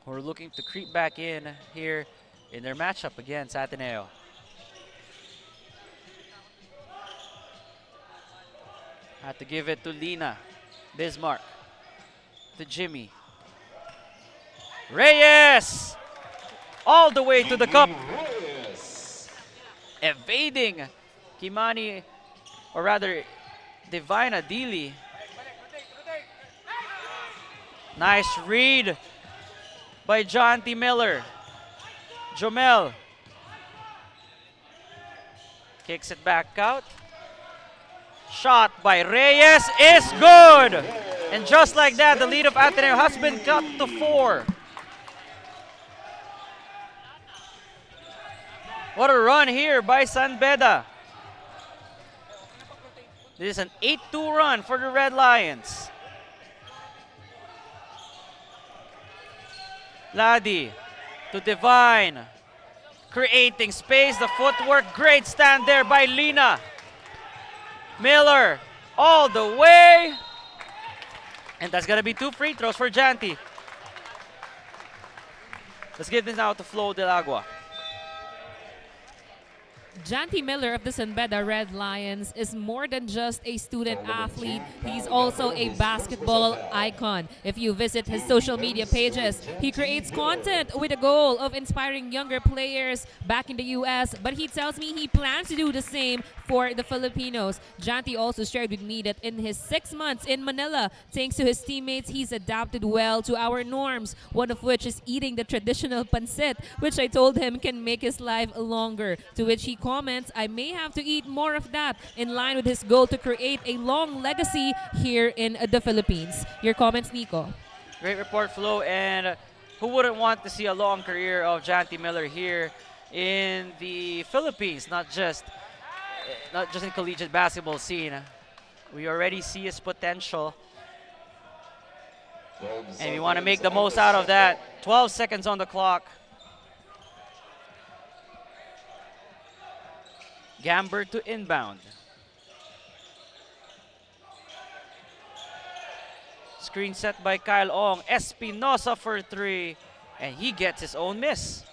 [SPEAKER 1] We're looking to creep back in here in their matchup against Ateneo. Had to give it to Lina. Bismarck. To Jimmy. Reyes! all the way to the cup.
[SPEAKER 4] Reyes.
[SPEAKER 1] Evading Kimani, or rather, Divina Dili. Nice read by John T. Miller. Jomel kicks it back out. Shot by Reyes is good! And just like that, the lead of Ateneo has been cut to 4. What a run here by San Beda. This is an 8-2 run for the Red Lions. Ladi to Divine. Creating space, the footwork, great stand there by Lina. Miller all the way. And that's gonna be 2 free throws for Janty. Let's give this now to Flo Del Agua.
[SPEAKER 2] Janty Miller of the San Beda Red Lions is more than just a student athlete. He's also a basketball icon. If you visit his social media pages, he creates content with a goal of inspiring younger players back in the US, but he tells me he plans to do the same for the Filipinos. Janty also shared with me that in his 6 months in Manila, thanks to his teammates, he's adapted well to our norms, one of which is eating the traditional pancit, which I told him can make his life longer, to which he comments, I may have to eat more of that, in line with his goal to create a long legacy here in the Philippines. Your comments, Nico?
[SPEAKER 1] Great report, Flo, and who wouldn't want to see a long career of Janty Miller here in the Philippines, not just in collegiate basketball scene. We already see his potential, and we want to make the most out of that. 12 seconds on the clock. Gamber to inbound. Screen set by Kyle Ong. Espinosa for 3, and he gets his own miss.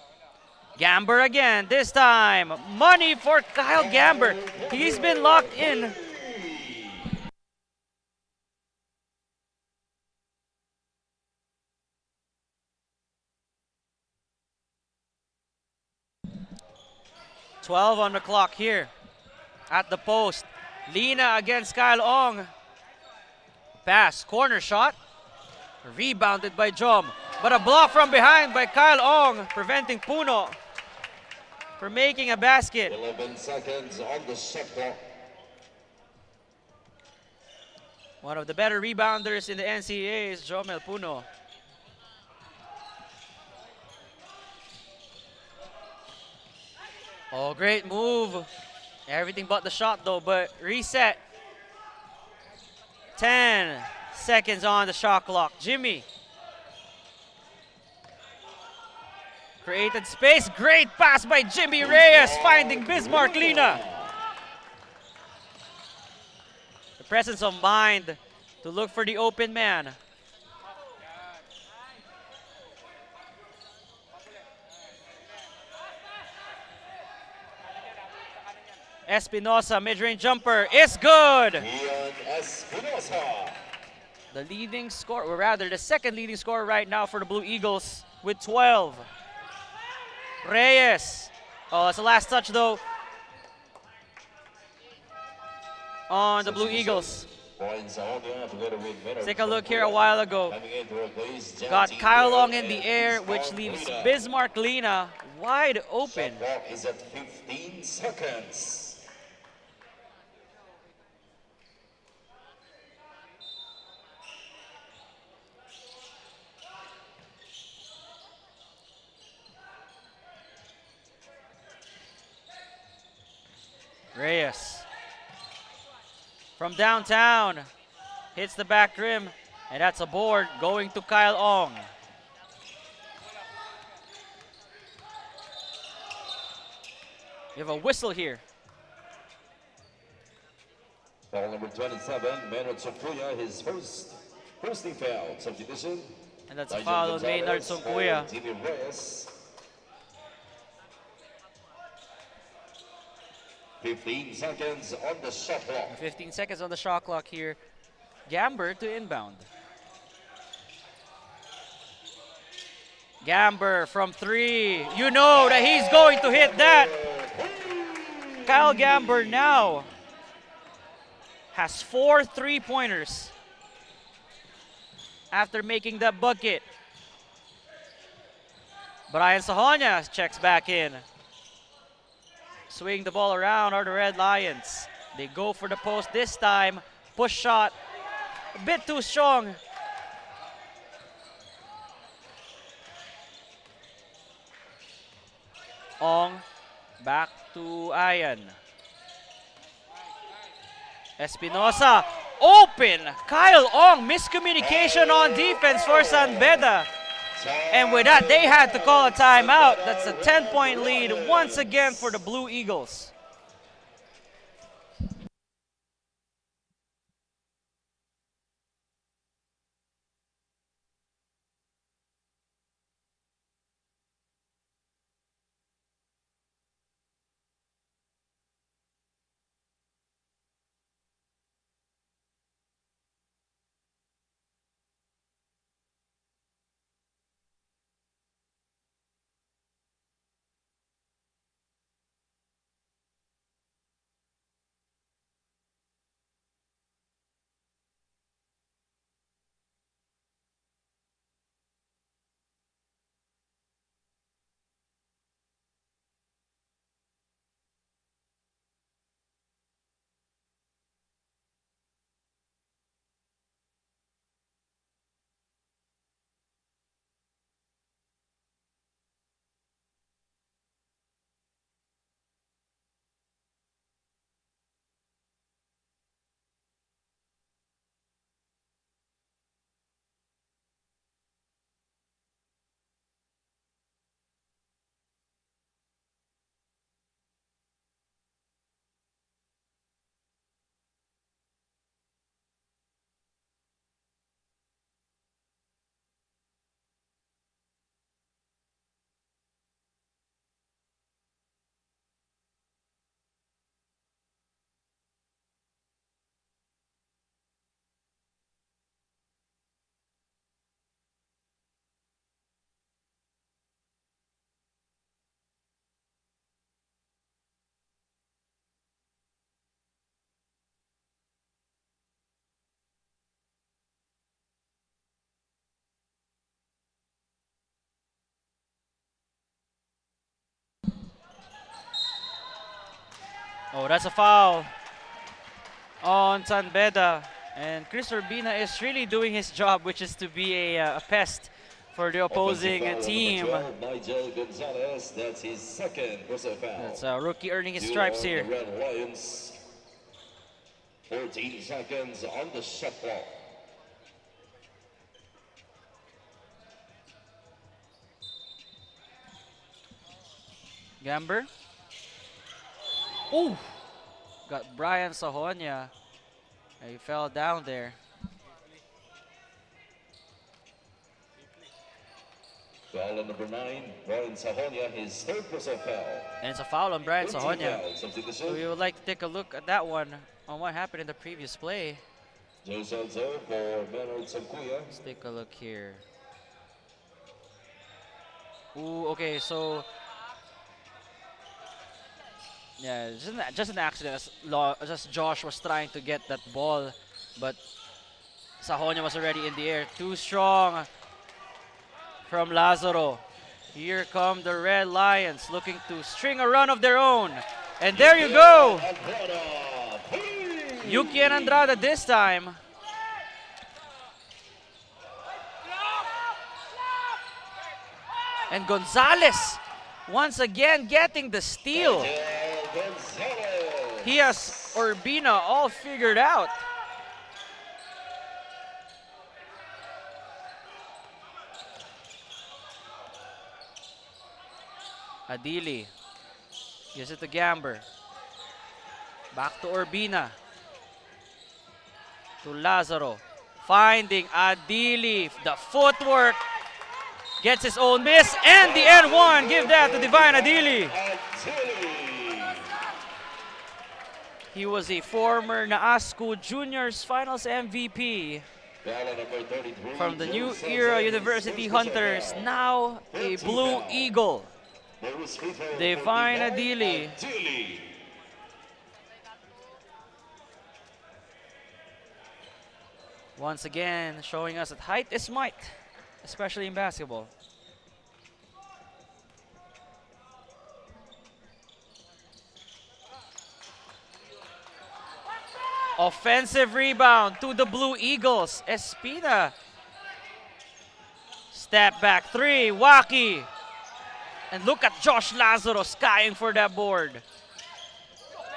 [SPEAKER 1] Gamber again, this time. Money for Kyle Gamber. He's been locked in. $12 on the clock here at the post. Lina against Kyle Ong. Pass, corner shot. Rebounded by Jom. But a block from behind by Kyle Ong, preventing Puno from making a basket.
[SPEAKER 4] 11 seconds on the shot clock.
[SPEAKER 1] One of the better rebounders in the NCAA is Jomel Puno. Oh, great move. Everything but the shot though, but reset. 10 seconds on the shot clock. Jimmy. Created space. Great pass by Jimmy Reyes, finding Bismarck Lina. The presence of mind to look for the open man. Espinosa, mid-range jumper is good.
[SPEAKER 4] Ian Espinosa.
[SPEAKER 1] The leading scorer, or rather the second leading scorer right now for the Blue Eagles with 12. Reyes. Oh, it's the last touch though on the Blue Eagles. Take a look here a while ago. Got Kyle Long in the air, which leaves Bismarck Lina wide open.
[SPEAKER 4] Shot clock is at 15 seconds.
[SPEAKER 1] Reyes from downtown hits the back rim, and that's a board going to Kyle Ong. You have a whistle here.
[SPEAKER 4] Foul number 27, Maynard Soncuya, his first foul, substitution.
[SPEAKER 1] And that's a foul on Maynard Soncuya.
[SPEAKER 4] Jimmy Reyes. 15 seconds on the shot clock.
[SPEAKER 1] 15 seconds on the shot clock here. Gamber to inbound. Gamber from 3. You know that he's going to hit that. Kyle Gamber now has 4 3-pointers after making that bucket. Brian Sahonia checks back in. Swing the ball around are the Red Lions. They go for the post this time. Push shot, a bit too strong. Ong, back to Ayan. Espinosa, open. Kyle Ong, miscommunication on defense for San Beda. And with that, they had to call a timeout. That's a 10-point lead once again for the Blue Eagles. Oh, that's a foul on San Beda. And Chris Urbina is really doing his job, which is to be a pest for the opposing team.
[SPEAKER 4] Nigel Gonzalez, that's his second personal foul.
[SPEAKER 1] That's a rookie earning his stripes here.
[SPEAKER 4] The Red Lions, 14 seconds on the shot clock.
[SPEAKER 1] Gamber. Ooh! Got Brian Sahonia. He fell down there.
[SPEAKER 4] Foul on number 9, Brian Sahonia, his third personal foul.
[SPEAKER 1] And it's a foul on Brian
[SPEAKER 4] 13
[SPEAKER 1] Sahonia.
[SPEAKER 4] fouls, substitution.
[SPEAKER 1] So we would like to take a look at that one, on what happened in the previous play.
[SPEAKER 4] Joe Salzo for Bernard Sankuya.
[SPEAKER 1] Let's take a look here. Ooh, okay, so yeah, just an accident. Just Josh was trying to get that ball, but Sahonia was already in the air. Too strong from Lazaro. Here come the Red Lions looking to string a run of their own. And there you go. Yuki and Andrada this time. And Gonzalez once again getting the steal. He has Urbina all figured out. Adili gives it to Gamber. Back to Urbina. To Lazaro. Finding Adili. The footwork. Gets his own miss. And the N1. Give that to Divine Adili. He was a former Naasco Juniors Finals MVP.
[SPEAKER 4] Foul on number 33.
[SPEAKER 1] From the New
[SPEAKER 4] Joseph
[SPEAKER 1] Era
[SPEAKER 4] Zayas,
[SPEAKER 1] University
[SPEAKER 4] first personal
[SPEAKER 1] Hunters,
[SPEAKER 4] foul.
[SPEAKER 1] now a
[SPEAKER 4] 13
[SPEAKER 1] Blue
[SPEAKER 4] foul.
[SPEAKER 1] Eagle.
[SPEAKER 4] First free throw for
[SPEAKER 1] Divine
[SPEAKER 4] Divine
[SPEAKER 1] Adili.
[SPEAKER 4] Adili.
[SPEAKER 1] Once again, showing us that height is might, especially in basketball. Offensive rebound to the Blue Eagles. Espina. Step back three. Waki. And look at Josh Lazaro skying for that board.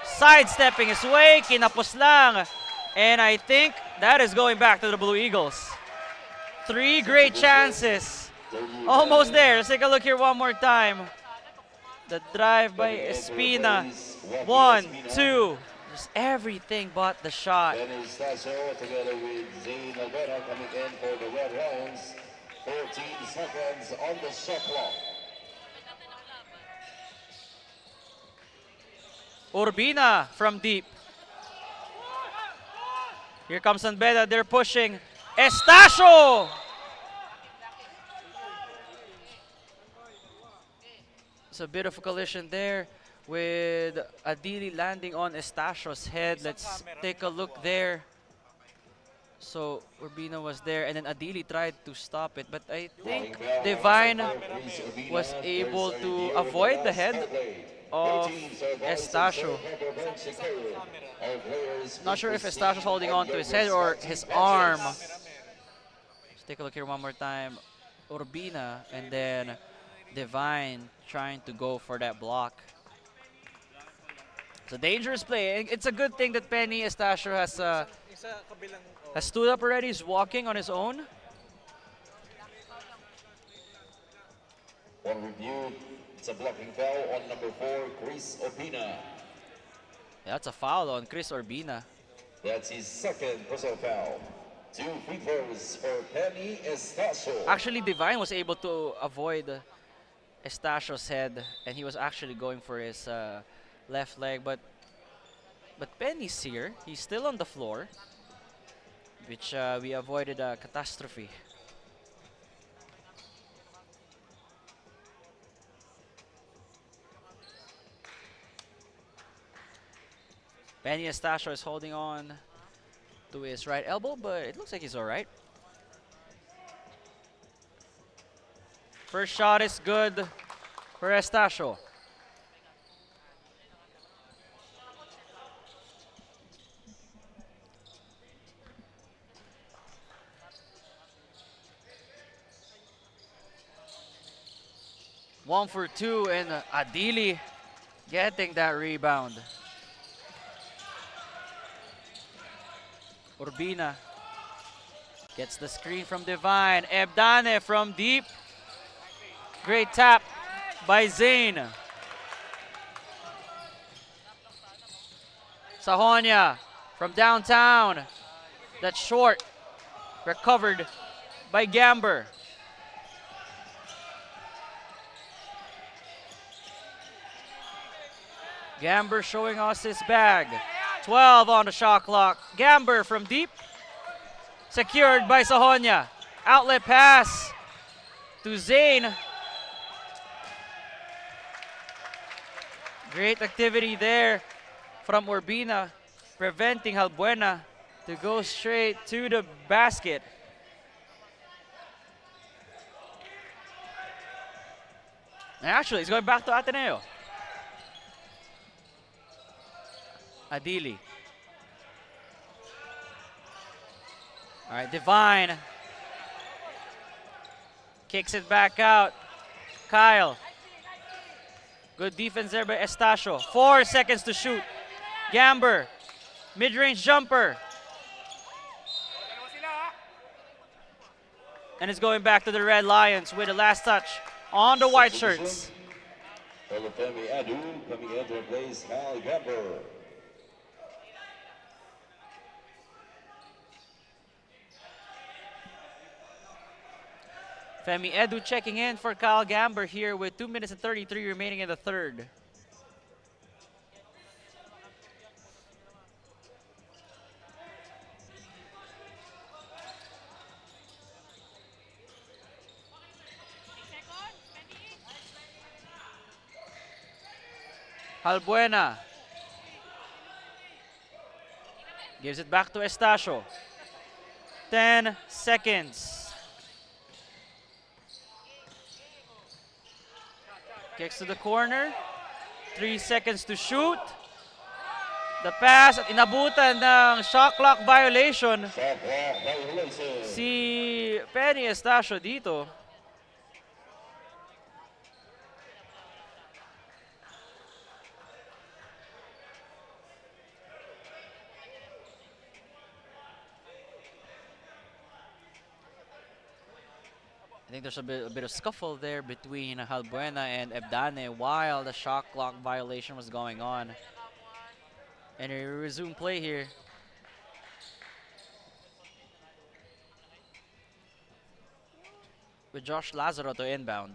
[SPEAKER 1] Sidestepping his way. Kinapos lang. And I think that is going back to the Blue Eagles. 3 great chances. Almost there. Let's take a look here one more time. The drive by Espina. 1, 2. Just everything but the shot.
[SPEAKER 4] Dennis Tasso together with Zane Alvera coming in for the Red Lions. 14 seconds on the shot clock.
[SPEAKER 1] Urbina from deep. Here comes Beda. They're pushing. Estacio! It's a bit of a collision there with Adili landing on Estacio's head. Let's take a look there. So Urbina was there and then Adili tried to stop it. But I think Divine was able to avoid the head of Estacio. Not sure if Estacio's holding on to his head or his arm. Let's take a look here one more time. Urbina and then Divine trying to go for that block. It's a dangerous play. It's a good thing that Penny Estacio has stood up already. He's walking on his own.
[SPEAKER 4] On review, it's a blocking foul on number 4, Chris Urbina.
[SPEAKER 1] That's a foul on Chris Urbina.
[SPEAKER 4] That's his second personal foul. 2 free throws for Penny Estacio.
[SPEAKER 1] Actually, Divine was able to avoid Estacio's head, and he was actually going for his left leg. But Penny's here. He's still on the floor, which we avoided a catastrophe. Penny Estacio is holding on to his right elbow, but it looks like he's all right. First shot is good for Estacio. One for 2, and Adili getting that rebound. Urbina gets the screen from Divine. Ebdane from deep. Great tap by Zane. Sahonia from downtown. That's short. Recovered by Gamber. Gamber showing us his bag. 12 on the shot clock. Gamber from deep. Secured by Sahonia. Outlet pass to Zane. Great activity there from Urbina, preventing Halbuena to go straight to the basket. And actually, it's going back to Ateneo. Adili. All right, Divine. Kicks it back out. Kyle. Good defense there by Estacio. 4 seconds to shoot. Gamber. Mid-range jumper. And it's going back to the Red Lions with the last touch on the white shirts.
[SPEAKER 4] Femi Adu coming in to replace Kyle Gamber.
[SPEAKER 1] Femi Edu checking in for Kyle Gamber here with 2 minutes and 33 remaining in the third. Halbuena gives it back to Estacio. 10 seconds. Kicks to the corner. 3 seconds to shoot. The pass at inabutan ng shot clock violation.
[SPEAKER 4] Shot clock violation.
[SPEAKER 1] Si Penny Estacio dito. I think there's a bit of scuffle there between Halbuena and Ebdane while the shot clock violation was going on. And we resume play here. With Josh Lazaro to inbound.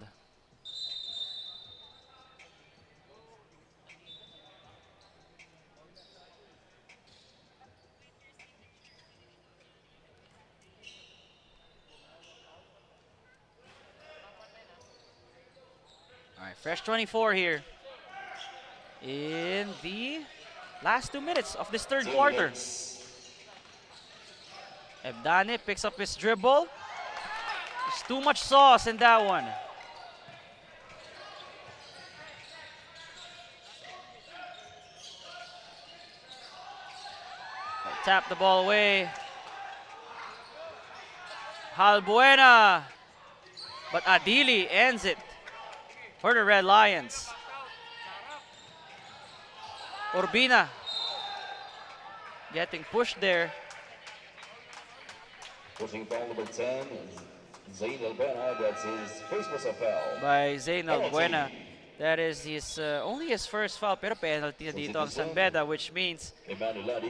[SPEAKER 1] All right, fresh 24 here in the last 2 minutes of this third quarter. Ebdane picks up his dribble. There's too much sauce in that one. Tap the ball away. Halbuena. But Adili ends it for the Red Lions. Urbina getting pushed there.
[SPEAKER 4] Pushing foul number 10, Zainal Beda. That's his first personal foul.
[SPEAKER 1] By Zainal Buena. That is his only his first foul, pero penalty na dito ang San Beda, which means
[SPEAKER 4] Emmanuel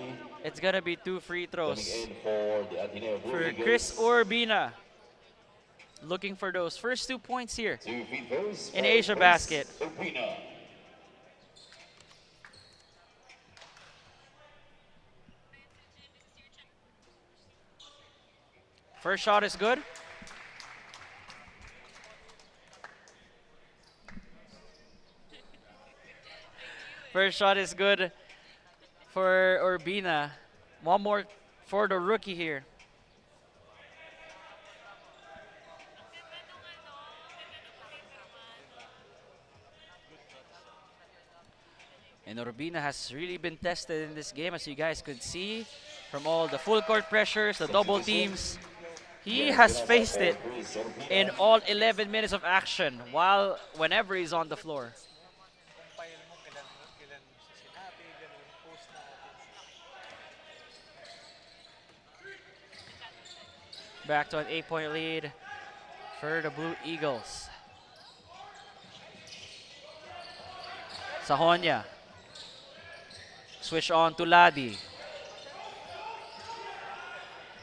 [SPEAKER 1] it's gonna be 2 free throws
[SPEAKER 4] coming in for the Ateneo Blue
[SPEAKER 1] for
[SPEAKER 4] Eagles.
[SPEAKER 1] Chris Urbina. Looking for those first 2 points here
[SPEAKER 4] 2 free throws
[SPEAKER 1] in
[SPEAKER 4] for
[SPEAKER 1] Asiabasket.
[SPEAKER 4] Chris Urbina.
[SPEAKER 1] First shot is good. First shot is good for Urbina. One more for the rookie here. And Urbina has really been tested in this game, as you guys could see, from all the full court pressures, the double teams. He has faced it in all 11 minutes of action whenever he's on the floor. Back to an 8-point lead for the Blue Eagles. Sahonia. Switch on to Ladi.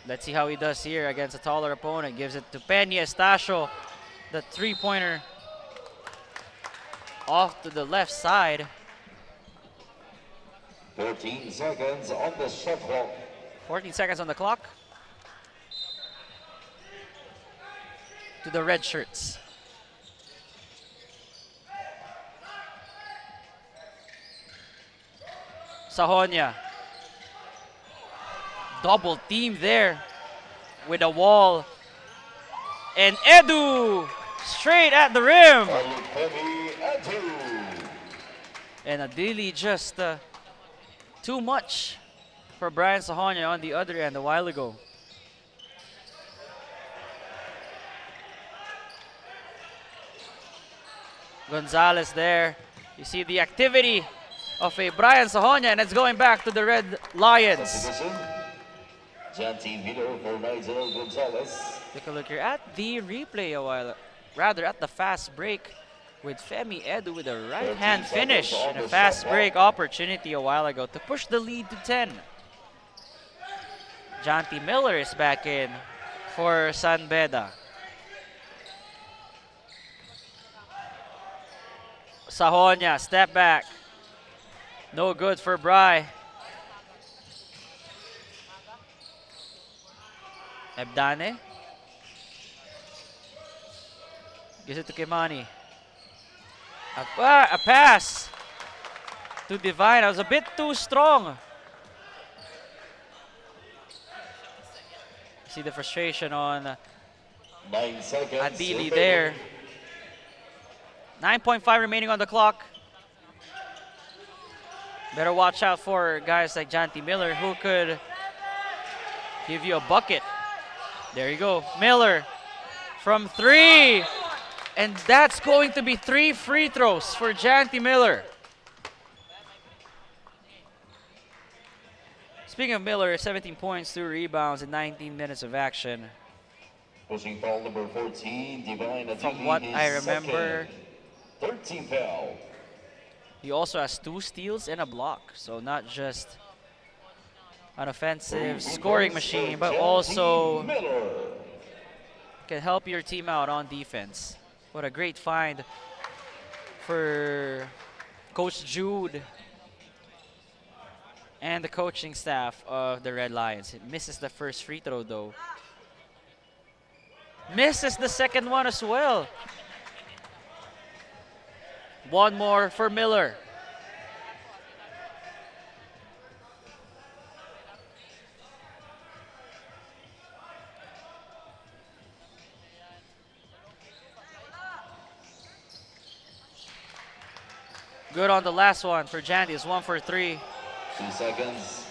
[SPEAKER 1] Let's see how he does here against a taller opponent. Gives it to Peña Estacio. The 3-pointer off to the left side.
[SPEAKER 4] 14 seconds on the shot clock.
[SPEAKER 1] 14 seconds on the clock. To the red shirts. Sahonia. Double team there with a wall. And Edu straight at the rim. And Adili just too much for Brian Sahonia on the other end a while ago. Gonzalez there. You see the activity of a Brian Sahonia, and it's going back to the Red Lions.
[SPEAKER 4] Janty Miller for Nigel Gonzalez.
[SPEAKER 1] Take a look here at the replay rather at the fast break with Femi Edu with a right hand finish and a fast break opportunity a while ago to push the lead to 10. Janty Miller is back in for San Beda. Sahonia, step back. No good for Bry. Ebdane. Gives it to Kimani. A pass. to Divine. That was a bit too strong. See the frustration on
[SPEAKER 4] 9 seconds.
[SPEAKER 1] Adili
[SPEAKER 4] remaining.
[SPEAKER 1] there. 9.5 remaining on the clock. Better watch out for guys like Janty Miller who could give you a bucket. There you go. Miller from 3. And that's going to be 3 free throws for Janty Miller. Speaking of Miller, 17 points, 2 rebounds, and 19 minutes of action.
[SPEAKER 4] Pushing foul number 14, Divine Adili.
[SPEAKER 1] From what I remember,
[SPEAKER 4] 13 foul.
[SPEAKER 1] he also has 2 steals and a block. So not just an offensive scoring machine, but also
[SPEAKER 4] Miller.
[SPEAKER 1] can help your team out on defense. What a great find for Coach Jude and the coaching staff of the Red Lions. It misses the first free throw though. Misses the second one as well. One more for Miller. Good on the last one for Jandy. It's 1 for 3.
[SPEAKER 4] 2 seconds.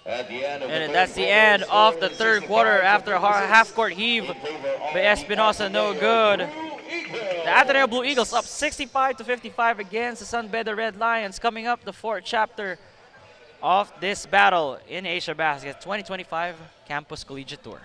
[SPEAKER 4] At the end of the
[SPEAKER 1] And
[SPEAKER 4] third
[SPEAKER 1] that's the
[SPEAKER 4] quarter,
[SPEAKER 1] end of the
[SPEAKER 4] score
[SPEAKER 1] third quarter
[SPEAKER 4] 65
[SPEAKER 1] after a
[SPEAKER 4] to 56
[SPEAKER 1] half-court heave
[SPEAKER 4] in favor of
[SPEAKER 1] by Espinosa. No good.
[SPEAKER 4] Blue Eagles.
[SPEAKER 1] The Ateneo Blue Eagles up 65 to 55 against the San Beda Red Lions. Coming up, the 4th chapter of this battle in Asiabasket 2025 Campus Collegiate Tour.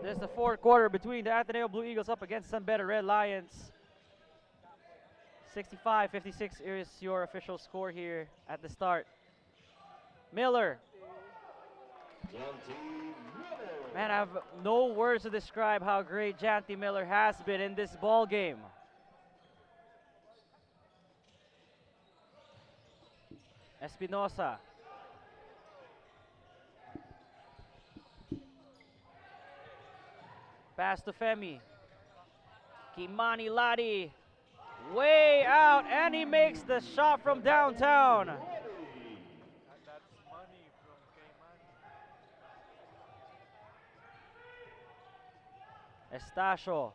[SPEAKER 1] This is the 4th quarter between the Ateneo Blue Eagles up against San Beda Red Lions. 65-56 is your official score here at the start. Miller. Man, I have no words to describe how great Janty Miller has been in this ball game. Espinosa. Pass to Femi. Kimani Ladi. Way out, and he makes the shot from downtown. Estacio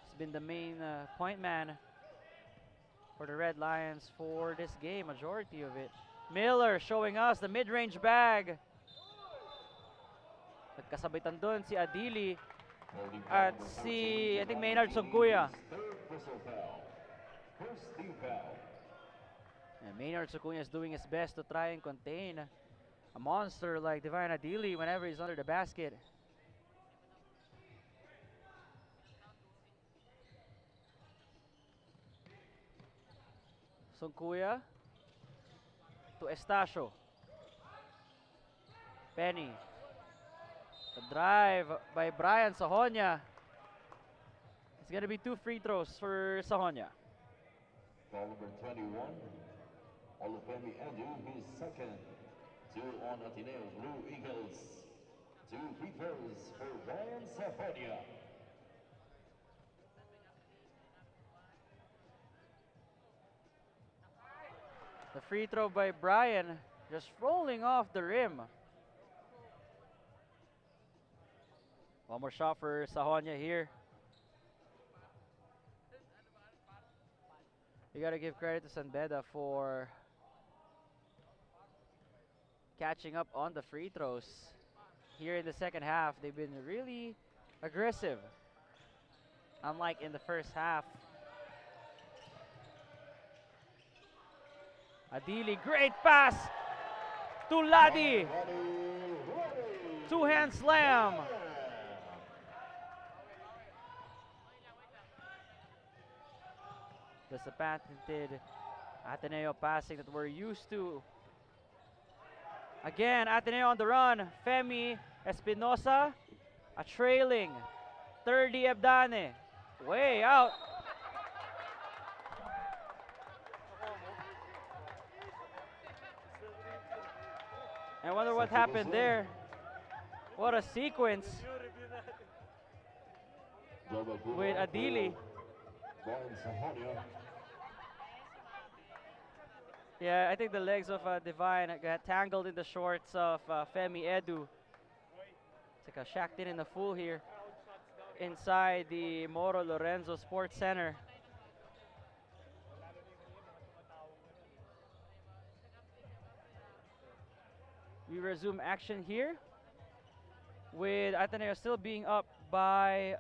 [SPEAKER 1] has been the main point man for the Red Lions for this game, majority of it. Miller showing us the mid-range bag. Nagkasabitan dun si Adili at si, I think, Maynard Suguya. And Maynard Suguya is doing his best to try and contain a monster like Divine Adili whenever he's under the basket. Suguya to Estacio. Penny. The drive by Brian Sahonia. It's going to be 2 free throws for Sahonia.
[SPEAKER 4] Foul number 21, Olufemi Edu, his second. 2 on Ateneo Blue Eagles. 2 free throws for Brian Sahonia.
[SPEAKER 1] The free throw by Brian just rolling off the rim. One more shot for Sahonia here. You gotta give credit to Beda for catching up on the free throws. Here in the second half, they've been really aggressive. Unlike in the first half. Adili, great pass to Ladi. 2-hand slam. That's the patented Ateneo passing that we're used to. Again, Ateneo on the run. Femi Espinosa, a trailing 30 Ebdane. Way out. I wonder what happened there. What a sequence with Adili. Yeah, I think the legs of Divine got tangled in the shorts of Femi Edu. It's like a shacked in a fool here inside the Moro Lorenzo Sports Center. We resume action here with Ateneo still being up by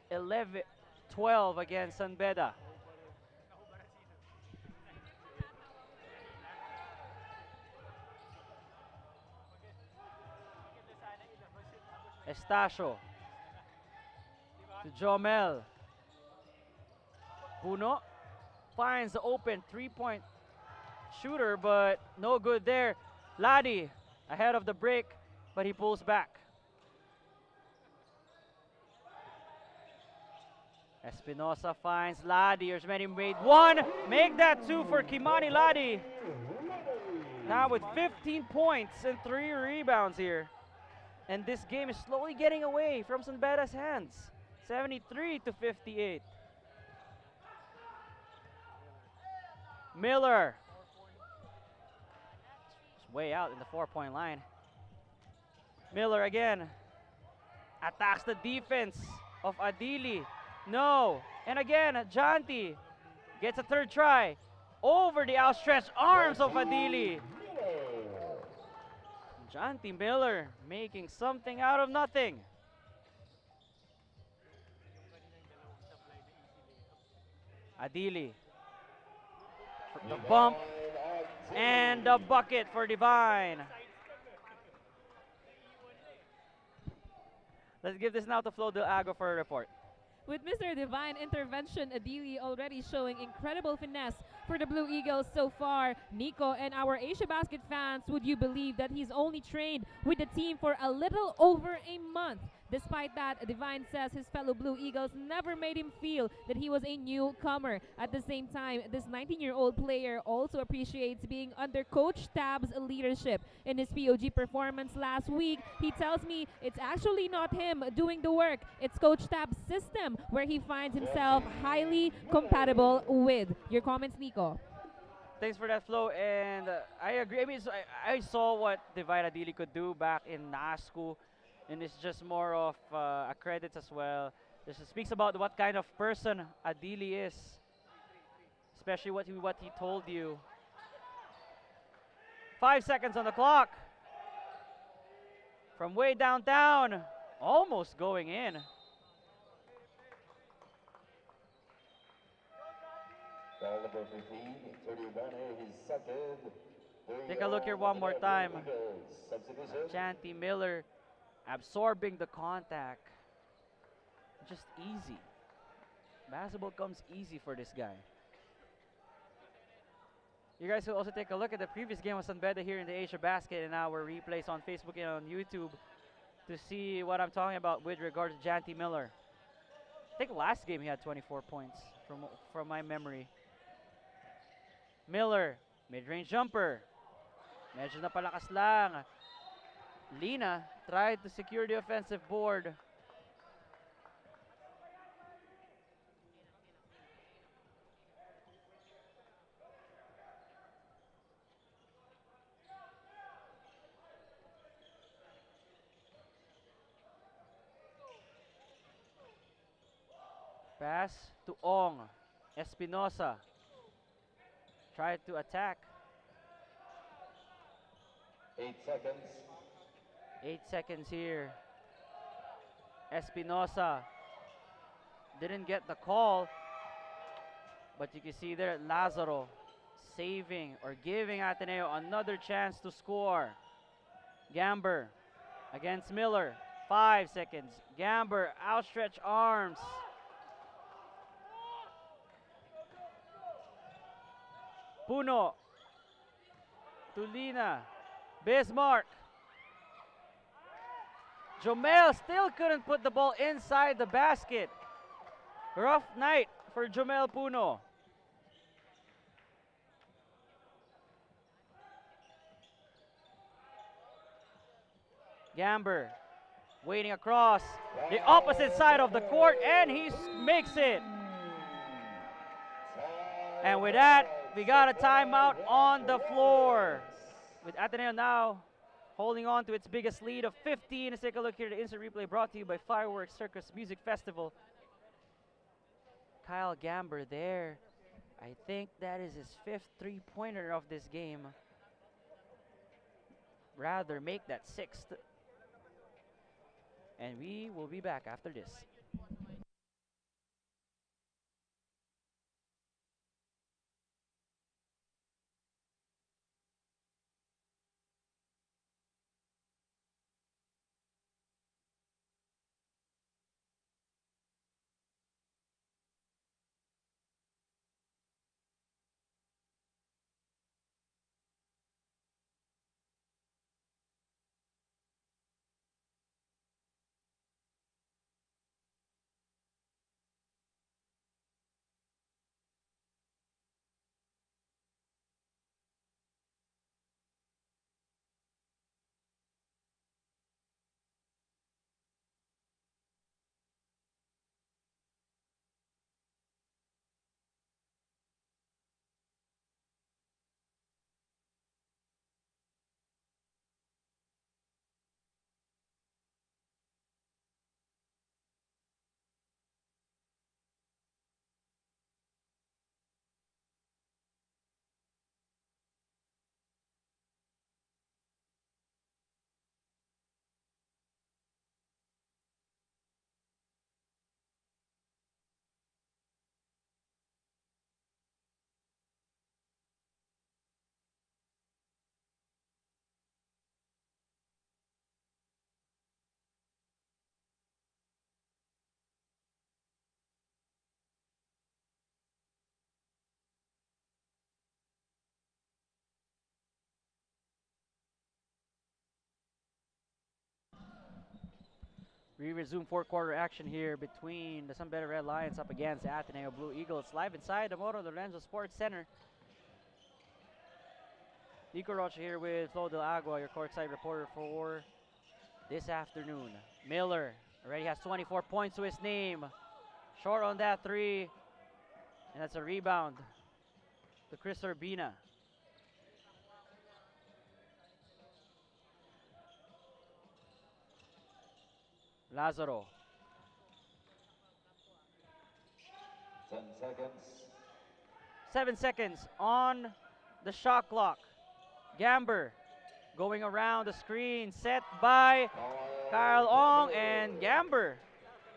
[SPEAKER 1] 12 against Beda. Estacio to Jomel. Puno finds the open 3-point shooter, but no good there. Ladi ahead of the break, but he pulls back. Espinosa finds Ladi. Here's many made 1. Make that 2 for Kimani Ladi. Now with 15 points and 3 rebounds here. And this game is slowly getting away from Beda's hands. 73-58. Miller. It's way out in the 4-point line. Miller again. Attacks the defense of Adili. No. And again, Janti gets a third try. Over the outstretched arms of Adili. Janti Miller making something out of nothing. Adili. The bump and the bucket for Divine. Let's give this now to Flo Del Ago for a report.
[SPEAKER 2] With Mr. Divine intervention, Adili already showing incredible finesse for the Blue Eagles so far. Nico and our Asiabasket fans, would you believe that he's only trained with the team for a little over a month? Despite that, Divine says his fellow Blue Eagles never made him feel that he was a newcomer. At the same time, this 19-year-old player also appreciates being under Coach Tab's leadership. In his POG performance last week, he tells me it's actually not him doing the work, it's Coach Tab's system where he finds himself highly compatible with. Your comments, Nico?
[SPEAKER 1] Thanks for that, Flo. And I agree. I mean, I saw what Divine Adili could do back in NASCO, and it's just more of a credit as well. This speaks about what kind of person Adili is, especially what he told you. 5 seconds on the clock. From way downtown, almost going in.
[SPEAKER 4] Foul number 15, 31, his second.
[SPEAKER 1] Take a look here one more time.
[SPEAKER 4] Eagles, substitution.
[SPEAKER 1] Chanty Miller absorbing the contact. Just easy. Basketball comes easy for this guy. You guys will also take a look at the previous game of Beda here in the Asiabasket and our replays on Facebook and on YouTube to see what I'm talking about with regards to Chanty Miller. I think last game he had 24 points from my memory. Miller, mid-range jumper. Medyo napalakas lang. Lina tried to secure the offensive board. Pass to Ong. Espinosa tried to attack.
[SPEAKER 4] 8 seconds.
[SPEAKER 1] 8 seconds here. Espinosa didn't get the call, but you can see there Lazaro saving or giving Ateneo another chance to score. Gamber against Miller. 5 seconds. Gamber, outstretched arms. Puno. Tulina. Bismarck. Jomel still couldn't put the ball inside the basket. Rough night for Jomel Puno. Gamber waiting across the opposite side of the court, and he makes it. And with that, we got a timeout on the floor. With Ateneo now holding on to its biggest lead of 15. Let's take a look here. The instant replay brought to you by Fireworks Circus Music Festival. Kyle Gamber there. I think that is his 5th three-pointer of this game. Rather make that 6th. And we will be back after this. We resume fourth quarter action here between the San Beda Red Lions up against the Ateneo Blue Eagles, live inside the Moro Lorenzo Sports Center. Nico Rocha here with Flo Del Agua, your courtside reporter for this afternoon. Miller already has 24 points to his name. Short on that three, and that's a rebound to Chris Urbina. Lazaro.
[SPEAKER 4] 10 seconds.
[SPEAKER 1] 7 seconds on the shot clock. Gamber going around the screen, set by Kyle Ong, and Gamber,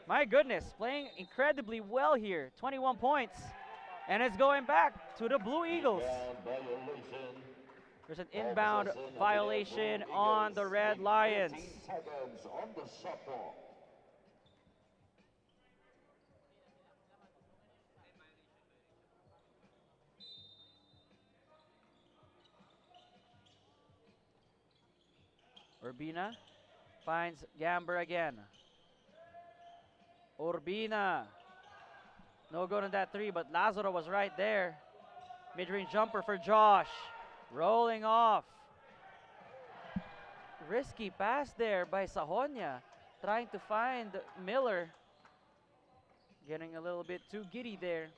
[SPEAKER 1] my goodness, playing incredibly well here. 21 points, and it's going back to the Blue Eagles.
[SPEAKER 4] Violation.
[SPEAKER 1] There's an inbound violation on the Red Lions.
[SPEAKER 4] 15 seconds on the shot clock.
[SPEAKER 1] Urbina finds Gamber again. Urbina. No good on that three, but Lazaro was right there. Mid-range jumper for Josh. Rolling off. Risky pass there by Sahonia. Trying to find Miller. Getting a little bit too giddy there.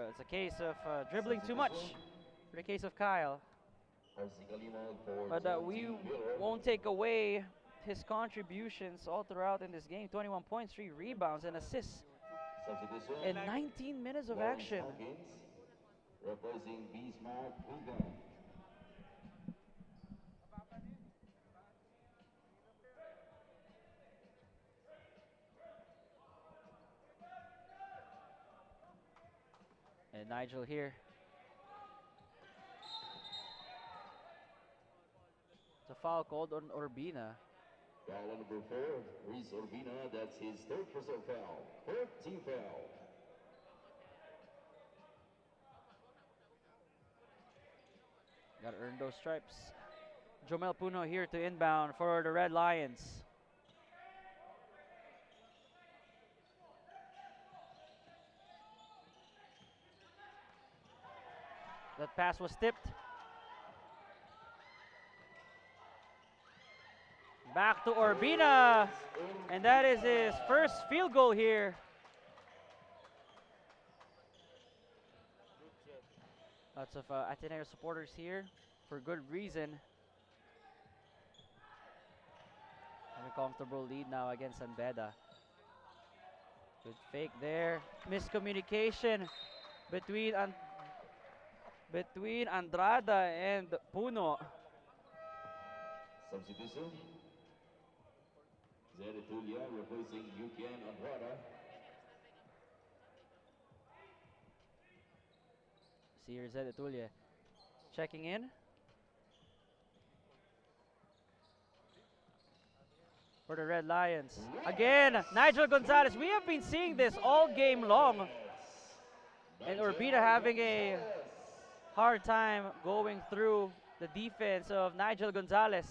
[SPEAKER 1] It's a case of dribbling too much for the case of Kyle. But we won't take away his contributions all throughout in this game. 21 points, 3 rebounds, and assists in 19 minutes of action.
[SPEAKER 4] Replacing Bismarck Beda.
[SPEAKER 1] And Nigel here. It's a foul called on Urbina.
[SPEAKER 4] Foul on number 4, Reese Urbina. That's his third personal foul. Third team foul.
[SPEAKER 1] Gotta earn those stripes. Jomel Puno here to inbound for the Red Lions. That pass was tipped. Back to Urbina. And that is his first field goal here. Lots of Ateneo supporters here for good reason. Have a comfortable lead now against San Beda. Good fake there. Miscommunication between Andrada and Puno.
[SPEAKER 4] Substitution. Zeritulia replacing Yukian Andrada.
[SPEAKER 1] See here Zed Etulia checking in. For the Red Lions. Again, Nigel Gonzalez. We have been seeing this all game long. And Urbina having a hard time going through the defense of Nigel Gonzalez.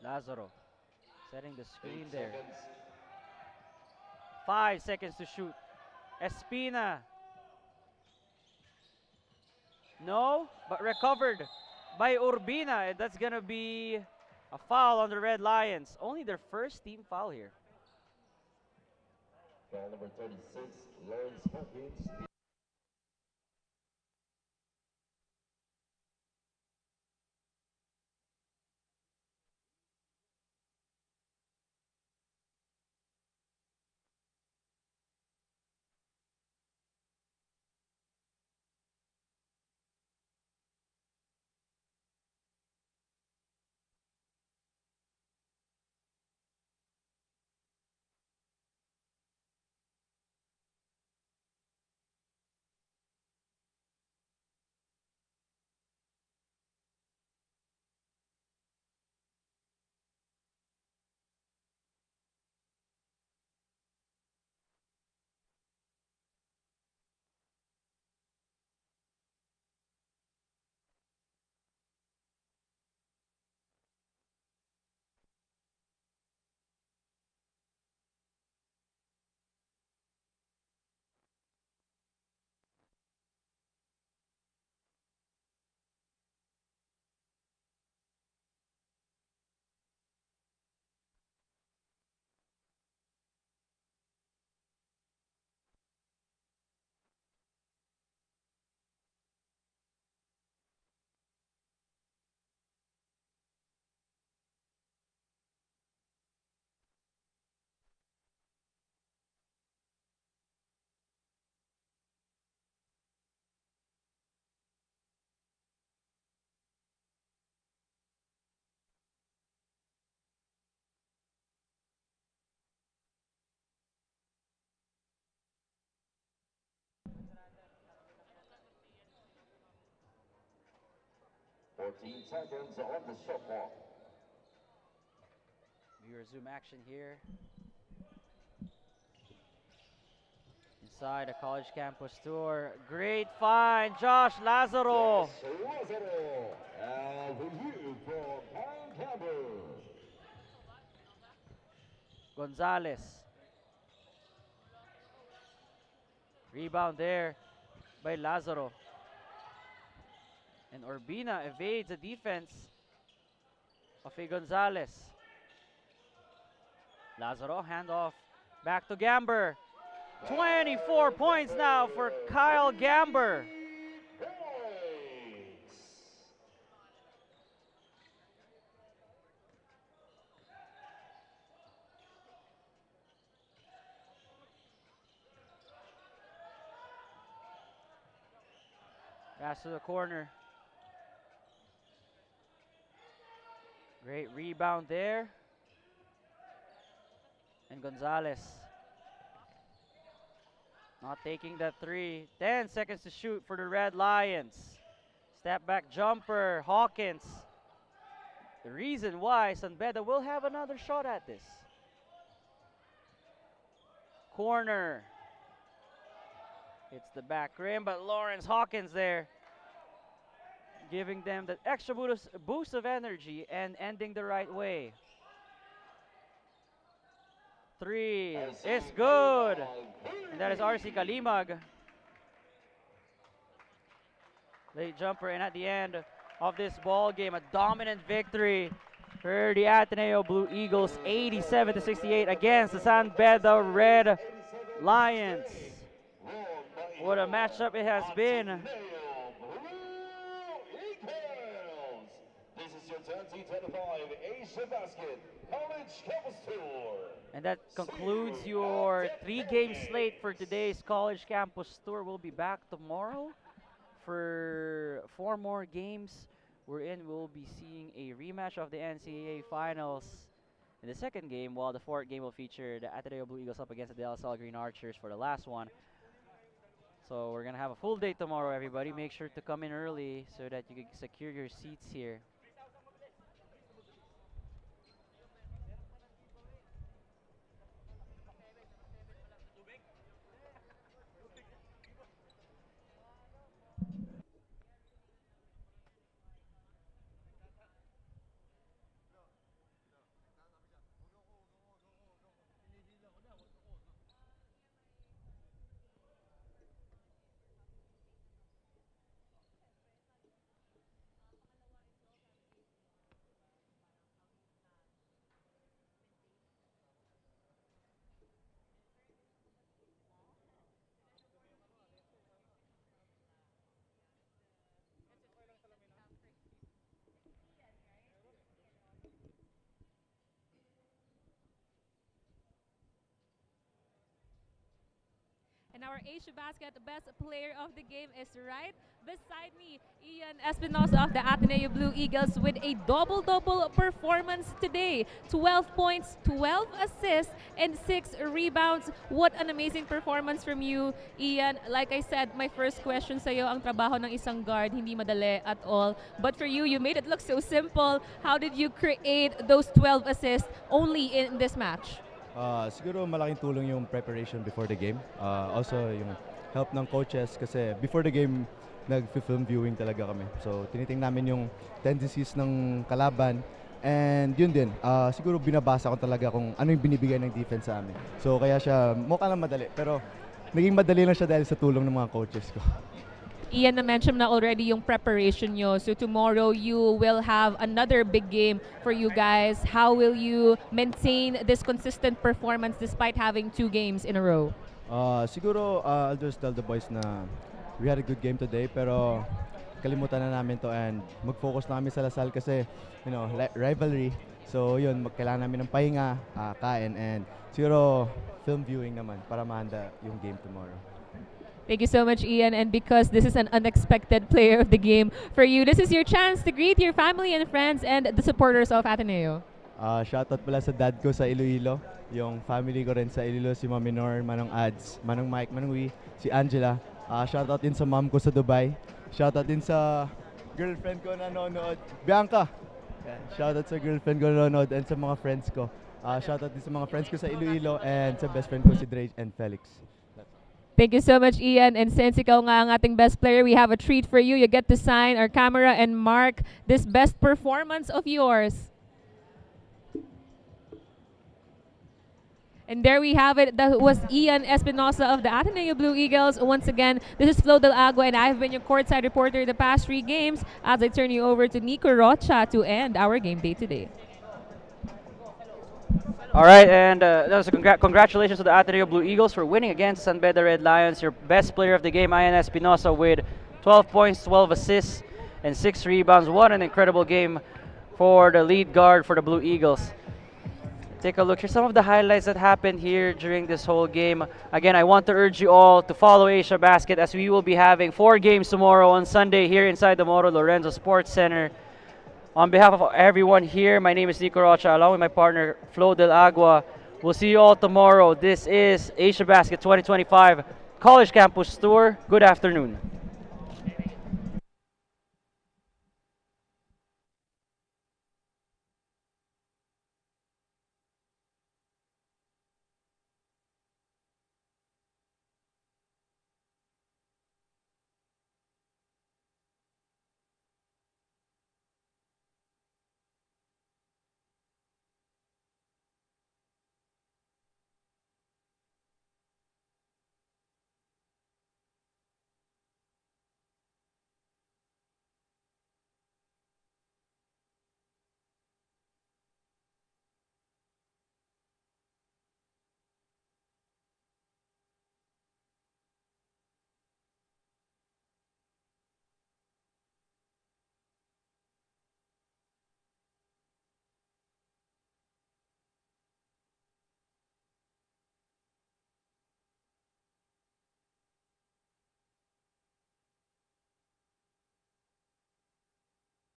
[SPEAKER 1] Lazaro setting the screen
[SPEAKER 4] 8
[SPEAKER 1] there.
[SPEAKER 4] seconds.
[SPEAKER 1] 5 seconds to shoot. Espina. No, but recovered by Urbina. And that's going to be a foul on the Red Lions. Only their first team foul here.
[SPEAKER 4] Foul number 36, Lawrence Hawkins. 14 seconds on the shot clock.
[SPEAKER 1] Viewer zoom action here. Inside a college campus tour. Great find, Josh Lazaro.
[SPEAKER 4] Lazaro, and you for Pine Campus.
[SPEAKER 1] Gonzalez. Rebound there by Lazaro. And Urbina evades the defense of a Gonzalez. Lazaro, handoff back to Gamber. 24 points now for Kyle Gamber. Pass to the corner. Great rebound there. And Gonzalez not taking that three. 10 seconds to shoot for the Red Lions. Step back jumper, Hawkins. The reason why San Beda will have another shot at this. Corner. It's the back rim, but Lawrence Hawkins there, giving them that extra boost of energy and ending the right way. Three is good. And that is RC Kalimag. Late jumper, and at the end of this ball game, a dominant victory for the Ateneo Blue Eagles, 87-68 against the San Beda Red Lions. What a matchup it has been.
[SPEAKER 4] This is your 2025 Asiabasket College Campus Tour.
[SPEAKER 1] And that concludes your 3-game slate for today's College Campus Tour. We'll be back tomorrow for 4 more games. We'll be seeing a rematch of the NCAA Finals in the second game, while the 4th game will feature the Ateneo Blue Eagles up against the De La Salle Green Archers for the last one. So we're going to have a full day tomorrow, everybody. Make sure to come in early so that you can secure your seats here.
[SPEAKER 2] And our Asiabasket best player of the game is right beside me, Ian Espinosa of the Ateneo Blue Eagles with a double-double performance today. 12 points, 12 assists, and 6 rebounds. What an amazing performance from you, Ian. Like I said, my first question sa'yo, ang trabaho ng isang guard, hindi madali at all. But for you, you made it look so simple. How did you create those 12 assists only in this match?
[SPEAKER 5] Siguro malaking tulong yung preparation before the game. Also yung help ng coaches kasi before the game nag-film viewing talaga kami. So tinitingnan namin yung tendencies ng kalaban and yun din. Siguro binabasa ko talaga kung ano yung binibigay ng defense sa amin. So kaya siya mukha lang madali pero naging madali lang siya dahil sa tulong ng mga coaches ko.
[SPEAKER 2] Ian, na-mention na already yung preparation nyo. So tomorrow, you will have another big game for you guys. How will you maintain this consistent performance despite having 2 games in a row?
[SPEAKER 5] Siguro, I'll just tell the boys na we had a good game today, pero kalimutan na namin to and mag-focus na kami sa Lasal kasi, you know, rivalry. So yun, kailangan namin ng pahinga, kain, and siguro film viewing naman para mahanda yung game tomorrow.
[SPEAKER 2] Thank you so much, Ian. And because this is an unexpected player of the game for you, this is your chance to greet your family and friends and the supporters of Ateneo.
[SPEAKER 5] Shoutout pala sa dad ko sa Iloilo, yung family ko rin sa Iloilo, si Mami Nor, Manong Ads, Manong Mike, Manong Wee, si Angela. Shoutout din sa mom ko sa Dubai. Shoutout din sa girlfriend ko nanonood. Bianca! Yan, shoutout sa girlfriend ko nanonood and sa mga friends ko. Shoutout din sa mga friends ko sa Iloilo and sa best friend ko si Dre and Felix.
[SPEAKER 2] Thank you so much, Ian. And since ikaw nga ang ating best player, we have a treat for you. You get to sign our camera and mark this best performance of yours. And there we have it. That was Ian Espinosa of the Ateneo Blue Eagles. Once again, this is Flo Del Agua, and I've been your courtside reporter the past 3 games as I turn you over to Nico Rocha to end our game day today.
[SPEAKER 1] All right, and that was congratulations to the Ateneo Blue Eagles for winning against San Beda Red Lions. Your best player of the game, Ian Espinosa, with 12 points, 12 assists, and 6 rebounds. What an incredible game for the lead guard for the Blue Eagles. Take a look. Here's some of the highlights that happened here during this whole game. Again, I want to urge you all to follow Asiabasket as we will be having 4 games tomorrow on Sunday here inside the Moro Lorenzo Sports Center. On behalf of everyone here, my name is Nico Rocha, along with my partner, Flo Del Agua. We'll see you all tomorrow. This is Asiabasket 2025 College Campus Tour. Good afternoon.